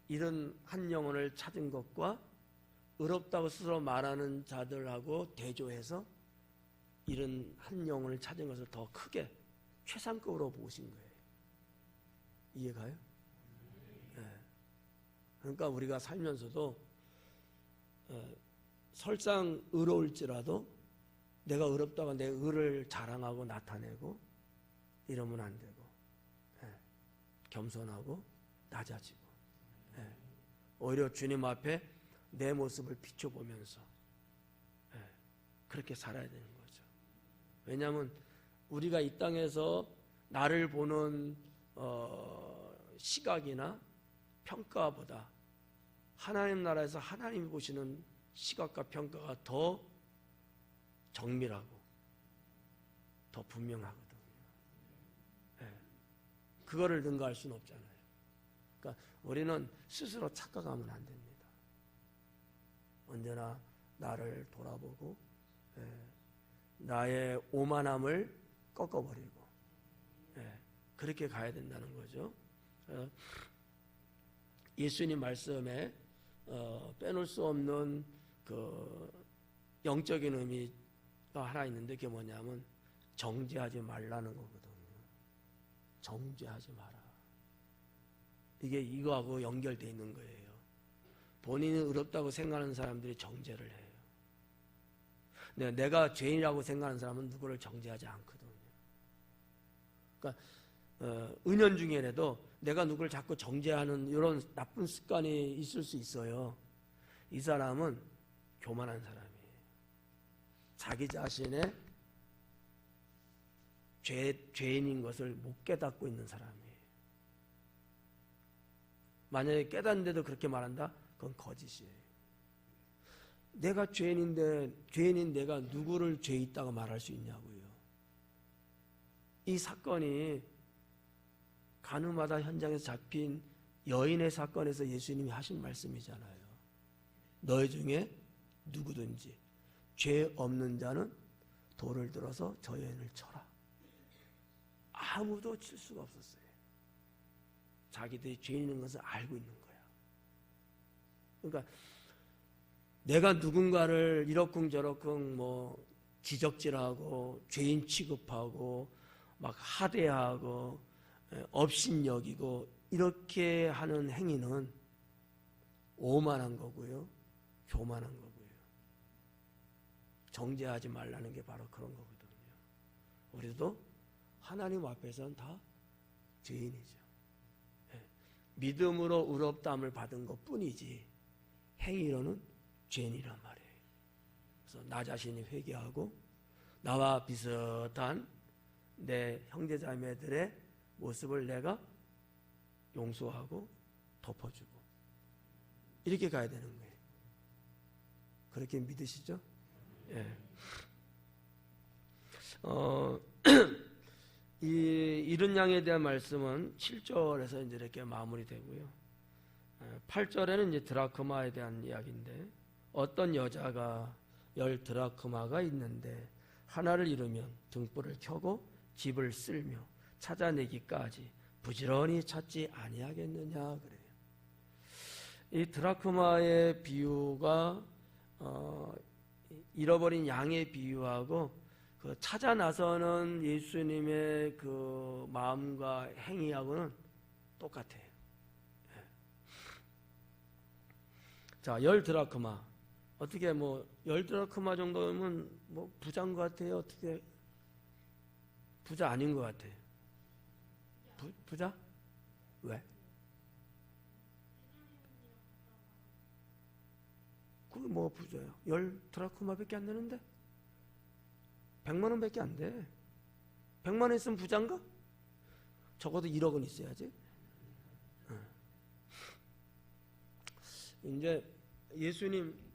이런 한 영혼을 찾은 것과 의롭다고 스스로 말하는 자들하고 대조해서 이런 한 영혼을 찾은 것을 더 크게 최상급으로 보신 거예요. 이해가요? 네. 그러니까 우리가 살면서도 설상 의로울지라도 내가 의롭다고 내 의를 자랑하고 나타내고 이러면 안 되고 겸손하고 낮아지고 오히려 주님 앞에 내 모습을 비춰보면서 그렇게 살아야 되는 거죠. 왜냐하면 우리가 이 땅에서 나를 보는 시각이나 평가보다 하나님 나라에서 하나님이 보시는 시각과 평가가 더 정밀하고 더 분명하거든요. 그거를 능가할 수는 없잖아요. 그러니까 우리는 스스로 착각하면 안 됩니다. 언제나 나를 돌아보고 나의 오만함을 꺾어버리고 그렇게 가야 된다는 거죠. 예수님 말씀에 빼놓을 수 없는 그 영적인 의미가 하나 있는데 그게 뭐냐면 정죄하지 말라는 거거든요. 정죄하지 마라. 이게 이거하고 연결되어 있는 거예요. 본인이 의롭다고 생각하는 사람들이 정죄를 해요. 근데 내가 죄인이라고 생각하는 사람은 누구를 정죄하지 않거든요. 그러니까 은연중에라도 내가 누구를 자꾸 정죄하는 이런 나쁜 습관이 있을 수 있어요. 이 사람은 교만한 사람이에요. 자기 자신의 죄인인 것을 못 깨닫고 있는 사람이에요. 만약에 깨닫는데도 그렇게 말한다? 그건 거짓이에요. 내가 죄인인데, 죄인인 내가 누구를 죄 있다고 말할 수 있냐고요. 이 사건이 가늠하다 현장에서 잡힌 여인의 사건에서 예수님이 하신 말씀이잖아요. 너희 중에 누구든지 죄 없는 자는 돌을 들어서 저 여인을 쳐라. 아무도 칠 수가 없었어요. 자기들이 죄인인 것을 알고 있는 거야. 그러니까 내가 누군가를 이러쿵저러쿵 뭐 지적질하고 죄인 취급하고 막 하대하고 업신여기고 이렇게 하는 행위는 오만한 거고요, 교만한 거고요. 정죄하지 말라는 게 바로 그런 거거든요. 우리도 하나님 앞에서는 다 죄인이죠. 믿음으로 의롭다함을 받은 것 뿐이지 행위로는 죄인이란 말이에요. 그래서 나 자신이 회개하고 나와 비슷한 내 형제자매들의 모습을 내가 용서하고 덮어주고 이렇게 가야 되는 거예요. 그렇게 믿으시죠? 예. 이 이른 양에 대한 말씀은 7절에서 이제 이렇게 마무리되고요. 8절에는 이제 드라크마에 대한 이야기인데, 어떤 여자가 10 드라크마가 있는데 하나를 잃으면 등불을 켜고 집을 쓸며 찾아내기까지 부지런히 찾지 아니하겠느냐 그래요. 이 드라크마의 비유가 잃어버린 양의 비유하고 그 찾아 나서는 예수님의 그 마음과 행위하고는 똑같아요. 자, 10 드라크마. 어떻게 뭐 10 드라크마 정도면 뭐 부자인 것 같아요? 어떻게 부자 아닌 것 같아요? 부자? 왜? 그게 뭐 부자예요? 10 드라크마밖에 안 되는데? 100만 원밖에 안 돼. 100만 원 있으면 부자인가? 적어도 1억은 있어야지. 이제 예수님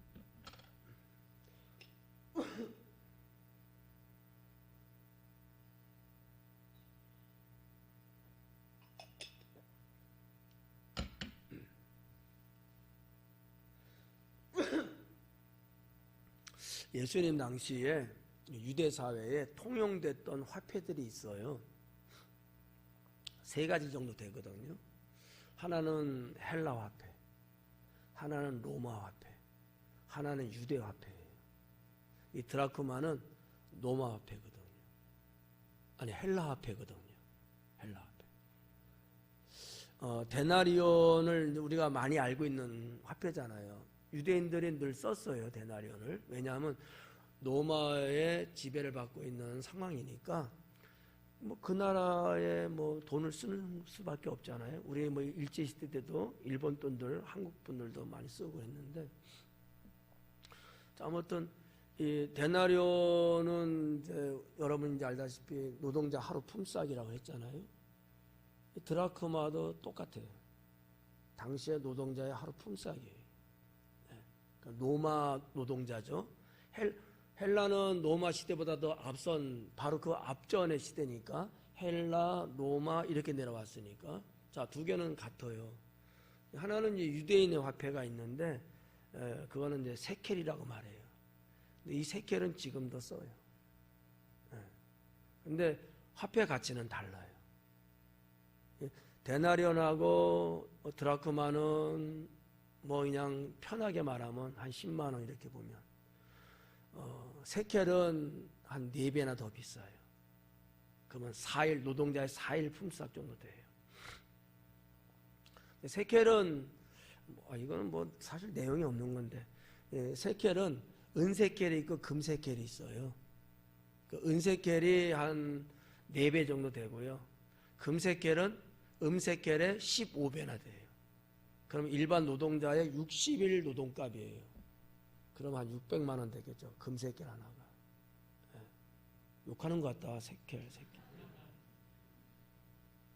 예수님 당시에 유대 사회에 통용됐던 화폐들이 있어요. 3가지 정도 되거든요. 하나는 헬라 화폐, 하나는 로마 화폐, 하나는 유대 화폐예요. 이 드라크마는 로마 화폐거든요. 아니 헬라 화폐거든요. 헬라 화폐. 데나리온을 우리가 많이 알고 있는 화폐잖아요. 유대인들이 늘 썼어요, 데나리온을. 왜냐하면 로마의 지배를 받고 있는 상황이니까 뭐 그 나라에 뭐 돈을 쓰는 수밖에 없잖아요. 우리 뭐 일제 시대 때도 일본 돈들, 한국 분들도 많이 쓰고 했는데, 아무튼 이 데나리온은 이제 여러분 이제 알다시피 노동자 하루 품삯이라고 했잖아요. 드라크마도 똑같아요. 당시의 노동자의 하루 품삯이에요. 그러니까 로마 노동자죠. 헬라는 로마 시대보다도 앞선 바로 그 앞전의 시대니까 헬라, 로마 이렇게 내려왔으니까 자, 2개는 같아요. 하나는 이제 유대인의 화폐가 있는데 그거는 이제 세켈이라고 말해요. 근데 이 세켈은 지금도 써요. 근데 화폐 가치는 달라요. 데나리온하고 드라크마는 뭐 그냥 편하게 말하면 한 10만 원 이렇게 보면, 세켈은 한 4배나 더 비싸요. 그러면 4일, 노동자의 4일 품삯 정도 돼요. 세켈은 이거는 뭐 사실 내용이 없는 건데, 세켈은 은세켈이 있고 금세켈이 있어요. 그 은세켈이 한 4배 정도 되고요. 금세켈은 음세켈의 15배나 돼요. 그럼 일반 노동자의 60일 노동값이에요. 그럼 한 600만 원 되겠죠. 금새끼 하나가. 예. 욕하는 것 같다. 새끼.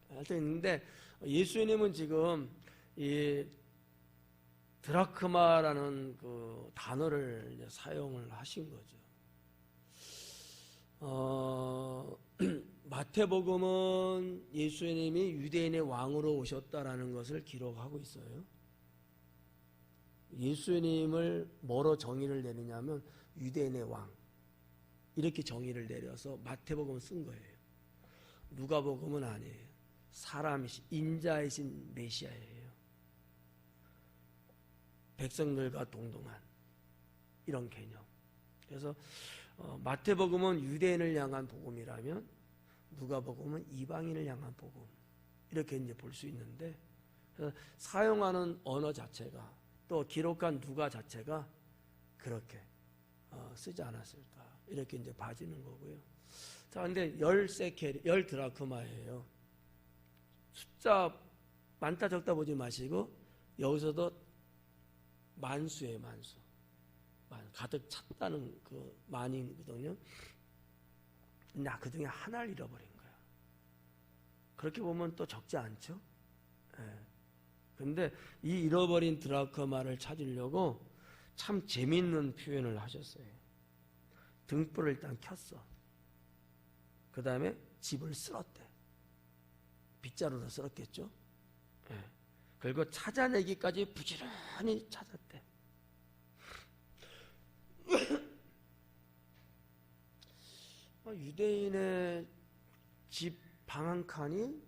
하여튼 있는데 예수님은 지금 이 드라크마라는 그 단어를 이제 사용을 하신 거죠. 마태복음은 예수님이 유대인의 왕으로 오셨다라는 것을 기록하고 있어요. 예수님을 뭐로 정의를 내리냐면 유대인의 왕 이렇게 정의를 내려서 마태복음을 쓴 거예요. 누가복음은 아니에요. 사람이신 인자이신 메시아예요. 백성들과 동등한 이런 개념. 그래서 마태복음은 유대인을 향한 복음이라면 누가복음은 이방인을 향한 복음 이렇게 이제 볼 수 있는데 사용하는 언어 자체가 또 기록한 누가 자체가 그렇게 쓰지 않았을까 이렇게 이제 봐지는 거고요. 자, 근데 10세켈 10드라크마예요. 숫자 많다 적다 보지 마시고 여기서도 만수예요. 만수. 가득 찼다는 그 만이거든요. 근데 그 중에 하나를 잃어버린 거야. 그렇게 보면 또 적지 않죠? 예. 근데 이 잃어버린 드라크마를 찾으려고 참 재밌는 표현을 하셨어요. 등불을 일단 켰어. 그 다음에 집을 쓸었대. 빗자루로 쓸었겠죠? 예. 그리고 찾아내기까지 부지런히 찾았대. 유대인의 집 방 한 칸이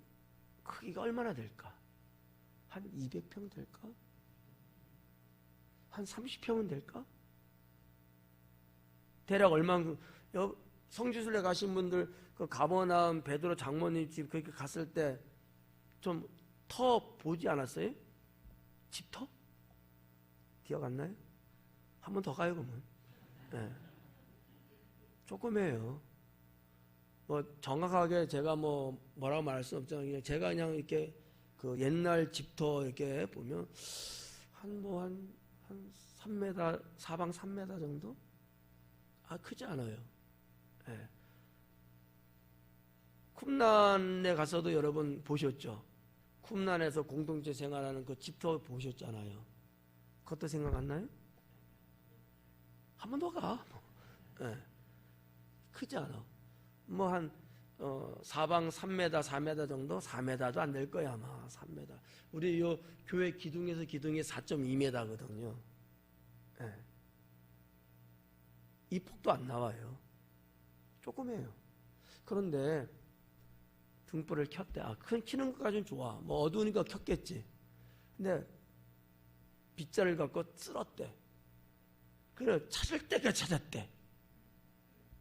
크기가 얼마나 될까? 한 200평 될까? 한 30평은 될까? 대략 얼마만큼 성지순례 가신 분들 그 가버나움 베드로 장모님 집 그렇게 갔을 때 좀 터 보지 않았어요? 집터? 기억 안 나요? 한 번 더 가요 그러면. 네. 조금이에요. 뭐 정확하게 제가 뭐라고 말할 수 없잖아요. 제가 그냥 이렇게 그 옛날 집터 이렇게 보면 한 3m 사방 3m 정도? 크지 않아요. 네. 쿰란에 가서도 여러분 보셨죠? 쿰란에서 공동체 생활하는 그 집터 보셨잖아요. 그것도 생각 안 나요? 한 번 더 가. 네. 크지 않아. 한 사방 3m, 4m 정도? 4m도 안 될 거야 아마. 3m. 우리 요 교회 기둥에서 기둥이 4.2m거든요. 네. 이 폭도 안 나와요. 조금해요. 그런데 등불을 켰대. 켜는 것까지는 좋아. 어두우니까 켰겠지. 근데 빗자를 갖고 쓸었대. 그래 찾을 때가 찾았대.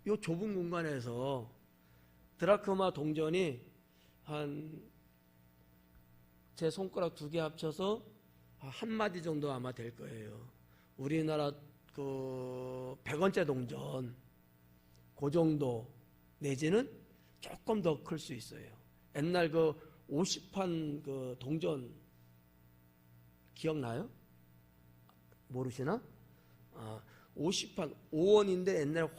요 좁은 공간에서 드라크마 동전이 제 손가락 2개 합쳐서 한 마디 정도 아마 될 거예요. 우리나라 그 100원째 동전 그 정도 내지는 조금 더 클 수 있어요. 옛날 그 50판 그 동전 기억나요? 모르시나? 50판 5원인데 옛날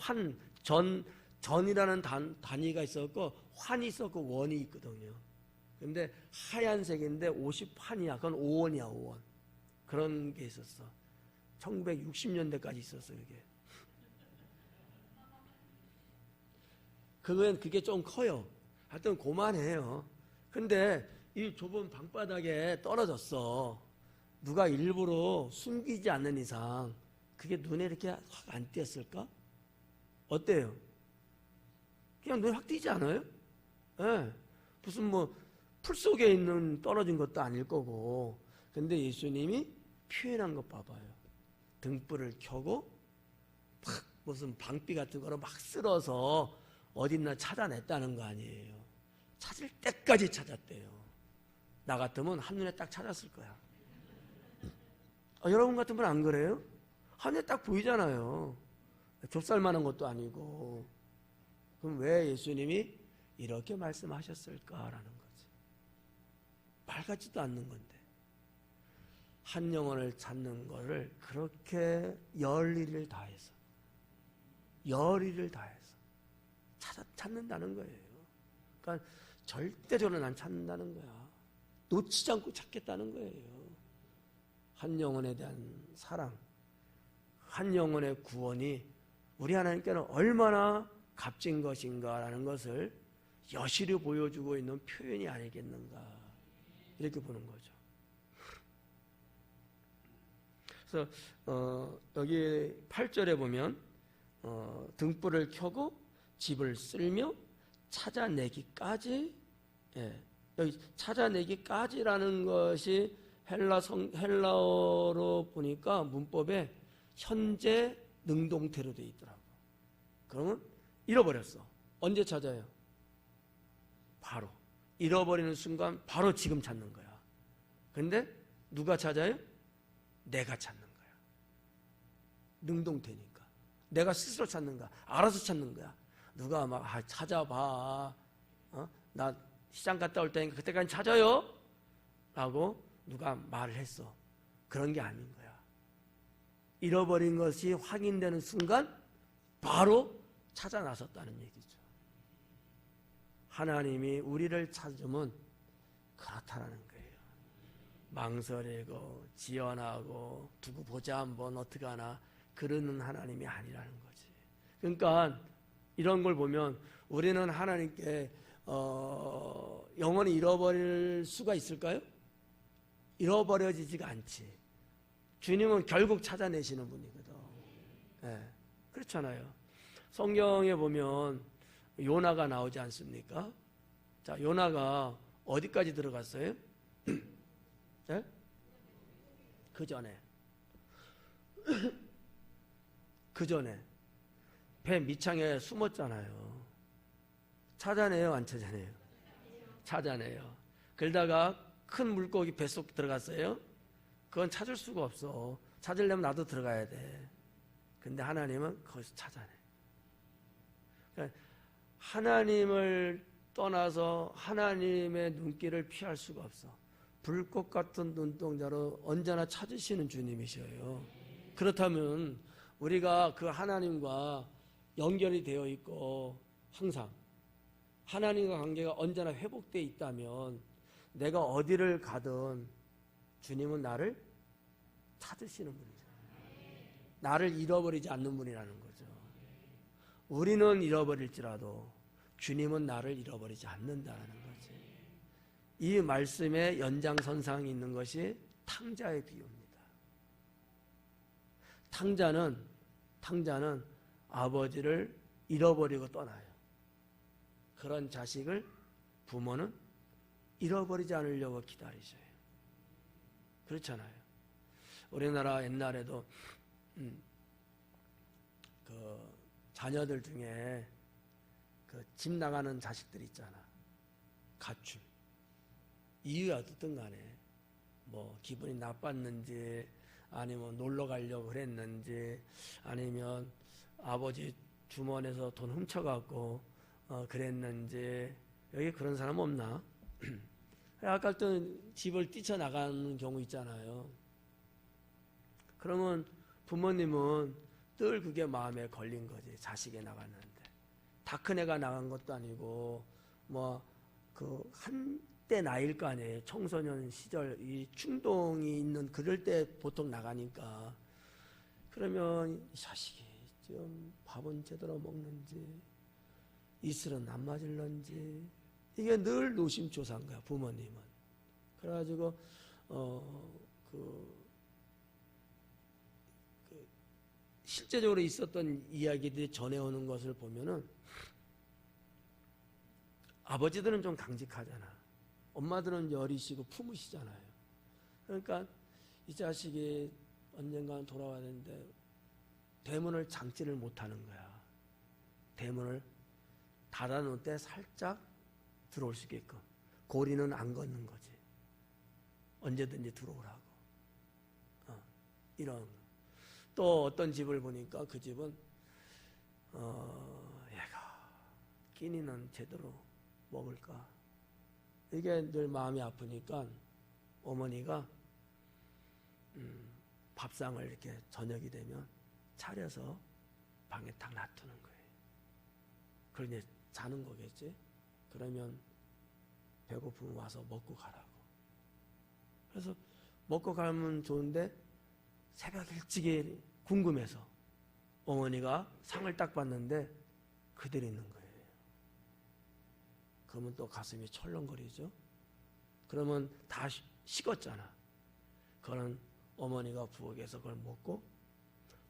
전이라는 단위가 있었고 환이 있었고 원이 있거든요. 근데 하얀색인데 50판이야. 그건 5원이야 5원. 그런 게 있었어. 1960년대까지 있었어 그게. 그게 좀 커요. 하여튼 고만해요. 근데 이 좁은 방바닥에 떨어졌어. 누가 일부러 숨기지 않는 이상 그게 눈에 이렇게 확 안 띄었을까? 어때요? 그냥 눈에 확 띄지 않아요? 네. 무슨 풀 속에 있는 떨어진 것도 아닐 거고. 근데 예수님이 표현한 것 봐봐요. 등불을 켜고 막 무슨 방비 같은 거로 막 쓸어서 어딨나 찾아냈다는 거 아니에요. 찾을 때까지 찾았대요. 나 같으면 한눈에 딱 찾았을 거야. 여러분 같으면 안 그래요? 한눈에 딱 보이잖아요. 좁쌀만한 것도 아니고. 그럼 왜 예수님이 이렇게 말씀하셨을까라는 거지. 말 같지도 않는 건데. 한 영혼을 찾는 거를 그렇게 열의를 다해서 찾는다는 거예요. 그러니까 절대적으로 난 찾는다는 거야. 놓치지 않고 찾겠다는 거예요. 한 영혼에 대한 사랑, 한 영혼의 구원이 우리 하나님께는 얼마나 값진 것인가라는 것을 여실히 보여주고 있는 표현이 아니겠는가, 이렇게 보는 거죠. 그래서 여기 8절에 보면 등불을 켜고 집을 쓸며 찾아내기까지, 여기 찾아내기까지라는 것이 헬라어로 보니까 문법에 현재 능동태로 되어 있더라고. 그러면 잃어버렸어. 언제 찾아요? 바로 잃어버리는 순간 바로 지금 찾는 거야. 근데 누가 찾아요? 내가 찾는 거야. 능동태니까. 내가 스스로 찾는 거야. 알아서 찾는 거야. 누가 막 찾아봐. 나 시장 갔다 올 테니까 그때까지 찾아요. 라고 누가 말을 했어. 그런 게 아닌 거야. 잃어버린 것이 확인되는 순간 바로 찾아 나섰다는 얘기죠. 하나님이 우리를 찾으면 그렇다는 거예요. 망설이고 지연하고 두고 보자 한번 어떻게 하나 그러는 하나님이 아니라는 거지. 그러니까 이런 걸 보면 우리는 하나님께 영원히 잃어버릴 수가 있을까요? 잃어버려지지가 않지. 주님은 결국 찾아내시는 분이거든. 그렇잖아요. 성경에 보면 요나가 나오지 않습니까? 자, 요나가 어디까지 들어갔어요? 네? 그 전에 배 밑창에 숨었잖아요. 찾아내요, 안 찾아내요? 찾아내요. 그러다가 큰 물고기 뱃속 들어갔어요. 그건 찾을 수가 없어. 찾으려면 나도 들어가야 돼. 근데 하나님은 거기서 찾아내. 그러니까 하나님을 떠나서 하나님의 눈길을 피할 수가 없어. 불꽃 같은 눈동자로 언제나 찾으시는 주님이셔요. 그렇다면 우리가 그 하나님과 연결이 되어 있고 항상 하나님과 관계가 언제나 회복되어 있다면 내가 어디를 가든 주님은 나를 찾으시는 분이죠. 나를 잃어버리지 않는 분이라는 거죠. 우리는 잃어버릴지라도 주님은 나를 잃어버리지 않는다는 거지. 이 말씀의 연장선상에 있는 것이 탕자의 비유입니다. 탕자는 아버지를 잃어버리고 떠나요. 그런 자식을 부모는 잃어버리지 않으려고 기다리셔요. 그렇잖아요. 우리나라 옛날에도 그 자녀들 중에 그 집 나가는 자식들 있잖아. 가출. 이유가 어떻든 간에 뭐 기분이 나빴는지 아니면 놀러 가려고 그랬는지 아니면 아버지 주머니에서 돈 훔쳐갖고 그랬는지 여기 그런 사람 없나? 아까 또 집을 뛰쳐나가는 경우 있잖아요. 그러면 부모님은 늘 그게 마음에 걸린 거지. 자식이 나갔는데. 다 큰 애가 나간 것도 아니고 뭐 그 한때 나이일 거 아니에요. 청소년 시절 이 충동이 있는 그럴 때 보통 나가니까. 그러면 이 자식이 좀 밥은 제대로 먹는지 이슬은 안 맞을런지 이게 늘 노심초사한 거야, 부모님은. 그래가지고 실제적으로 있었던 이야기들이 전해오는 것을 보면은 아버지들은 좀 강직하잖아. 엄마들은 여리시고 품으시잖아요. 그러니까 이 자식이 언젠가는 돌아와야 되는데 대문을 장치를 못하는 거야. 대문을 닫아놓을 때 살짝 들어올 수 있게끔 고리는 안 걷는 거지. 언제든지 들어오라고. 이런. 또 어떤 집을 보니까 그 집은 얘가 끼니는 제대로 먹을까. 이게 늘 마음이 아프니까 어머니가 밥상을 이렇게 저녁이 되면 차려서 방에 딱 놔두는 거예요. 그러니 자는 거겠지. 그러면 배고프면 와서 먹고 가라고. 그래서 먹고 가면 좋은데 새벽 일찍이 궁금해서 어머니가 상을 딱 봤는데 그대로 있는 거예요. 그러면 또 가슴이 철렁거리죠. 그러면 다 식었잖아. 그거는 어머니가 부엌에서 그걸 먹고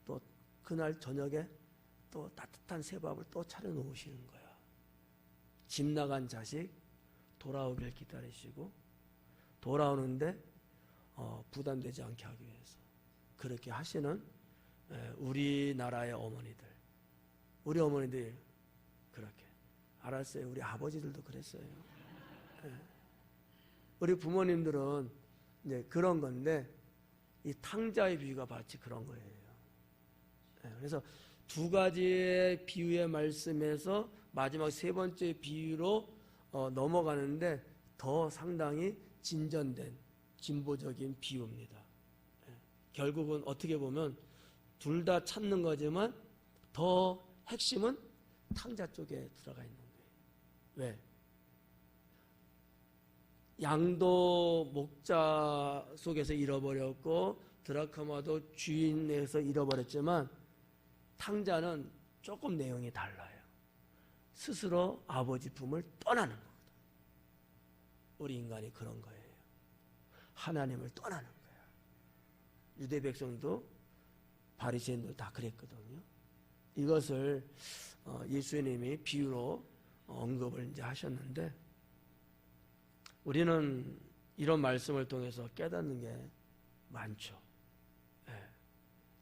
또 그날 저녁에 또 따뜻한 새밥을 또 차려 놓으시는 거야. 집 나간 자식 돌아오길 기다리시고 돌아오는데 부담되지 않게 하기 위해서 그렇게 하시는 우리나라의 어머니들, 우리 어머니들 그렇게 알았어요. 우리 아버지들도 그랬어요. 우리 부모님들은 이제 그런 건데 이 탕자의 비유가 마치 그런 거예요. 그래서 두 가지의 비유의 말씀에서 마지막 세 번째 비유로 넘어가는데 더 상당히 진전된 진보적인 비유입니다. 결국은 어떻게 보면 둘 다 찾는 거지만 더 핵심은 탕자 쪽에 들어가 있는 거예요. 왜? 양도 목자 속에서 잃어버렸고 드라크마도 주인에서 잃어버렸지만 탕자는 조금 내용이 달라요. 스스로 아버지 품을 떠나는 거거든. 우리 인간이 그런 거예요. 하나님을 떠나는 거야. 유대 백성도 바리새인도 다 그랬거든요. 이것을 예수님이 비유로 언급을 이제 하셨는데 우리는 이런 말씀을 통해서 깨닫는 게 많죠.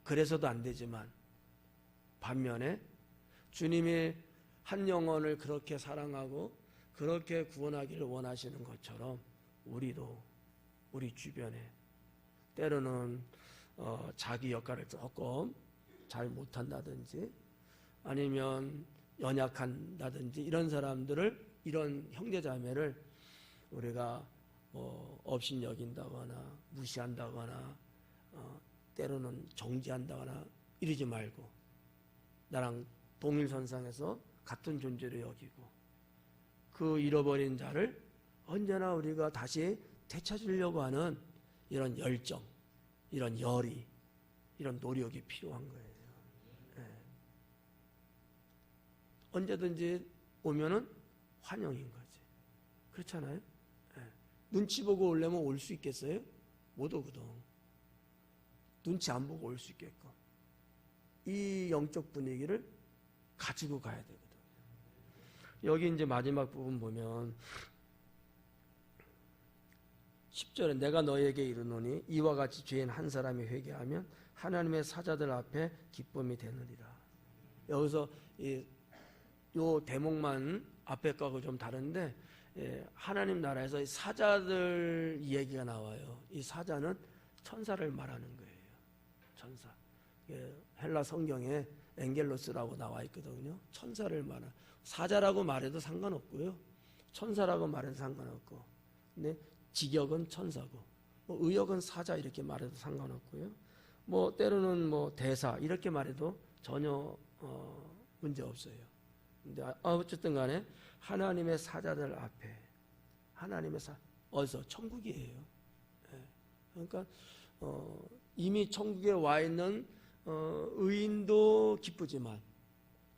그래서도 안 되지만 반면에 주님이 한 영혼을 그렇게 사랑하고 그렇게 구원하기를 원하시는 것처럼 우리도 우리 주변에 때로는 자기 역할을 조금 잘 못한다든지 아니면 연약한다든지 이런 사람들을 이런 형제자매를 우리가 업신여긴다거나 무시한다거나 때로는 정지한다거나 이러지 말고 나랑 동일선상에서 같은 존재로 여기고 그 잃어버린 자를 언제나 우리가 다시 되찾으려고 하는 이런 열정, 이런 열의, 이런 노력이 필요한 거예요. 언제든지 오면은 환영인 거지. 그렇잖아요? 눈치 보고 오려면 올 수 있겠어요? 못 오거든. 눈치 안 보고 올 수 있게끔 이 영적 분위기를 가지고 가야 되거든. 여기 이제 마지막 부분 보면 10절에 내가 너에게 이르노니 이와 같이 죄인 한 사람이 회개하면 하나님의 사자들 앞에 기쁨이 되느니라. 여기서 요 대목만 앞에 거하고 좀 다른데 하나님 나라에서 사자들 이야기가 나와요. 이 사자는 천사를 말하는 거예요. 천사. 헬라 성경에 엥겔로스라고 나와 있거든요. 천사를 말하는 사자라고 말해도 상관없고요. 천사라고 말해도 상관없고 근데 직역은 천사고 의역은 사자 이렇게 말해도 상관없고요. 때로는 대사 이렇게 말해도 전혀 문제 없어요. 근데 어쨌든 간에 하나님의 사자들 앞에 하나님의 어디서 천국이에요. 그러니까 이미 천국에 와 있는 의인도 기쁘지만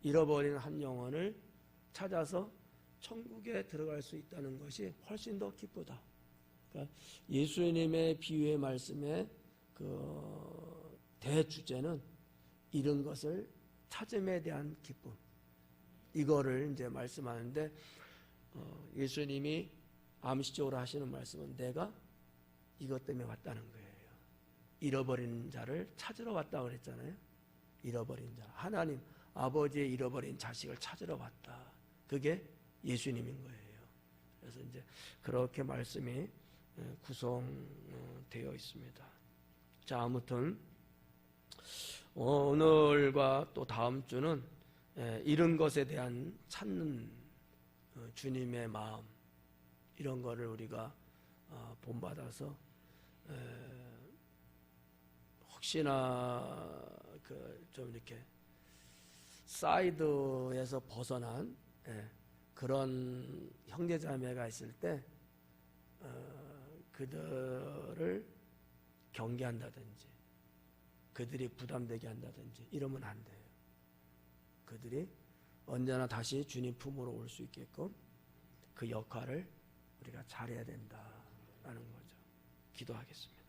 잃어버린 한 영혼을 찾아서 천국에 들어갈 수 있다는 것이 훨씬 더 기쁘다. 그러니까 예수님의 비유의 말씀의 그 대주제는 잃은 것을 찾음에 대한 기쁨. 이거를 이제 말씀하는데 예수님이 암시적으로 하시는 말씀은 내가 이것 때문에 왔다는 거예요. 잃어버린 자를 찾으러 왔다고 그랬잖아요. 잃어버린 자. 하나님 아버지의 잃어버린 자식을 찾으러 왔다. 그게 예수님인 거예요. 그래서 이제 그렇게 말씀이 구성되어 있습니다. 자, 아무튼 오늘과 또 다음 주는 잃은 것에 대한 찾는 주님의 마음 이런 거를 우리가 본받아서 혹시나 좀 이렇게 사이드에서 벗어난 그런 형제자매가 있을 때 그들을 경계한다든지 그들이 부담되게 한다든지 이러면 안 돼요. 그들이 언제나 다시 주님 품으로 올 수 있게끔 그 역할을 우리가 잘해야 된다라는 거죠. 기도하겠습니다.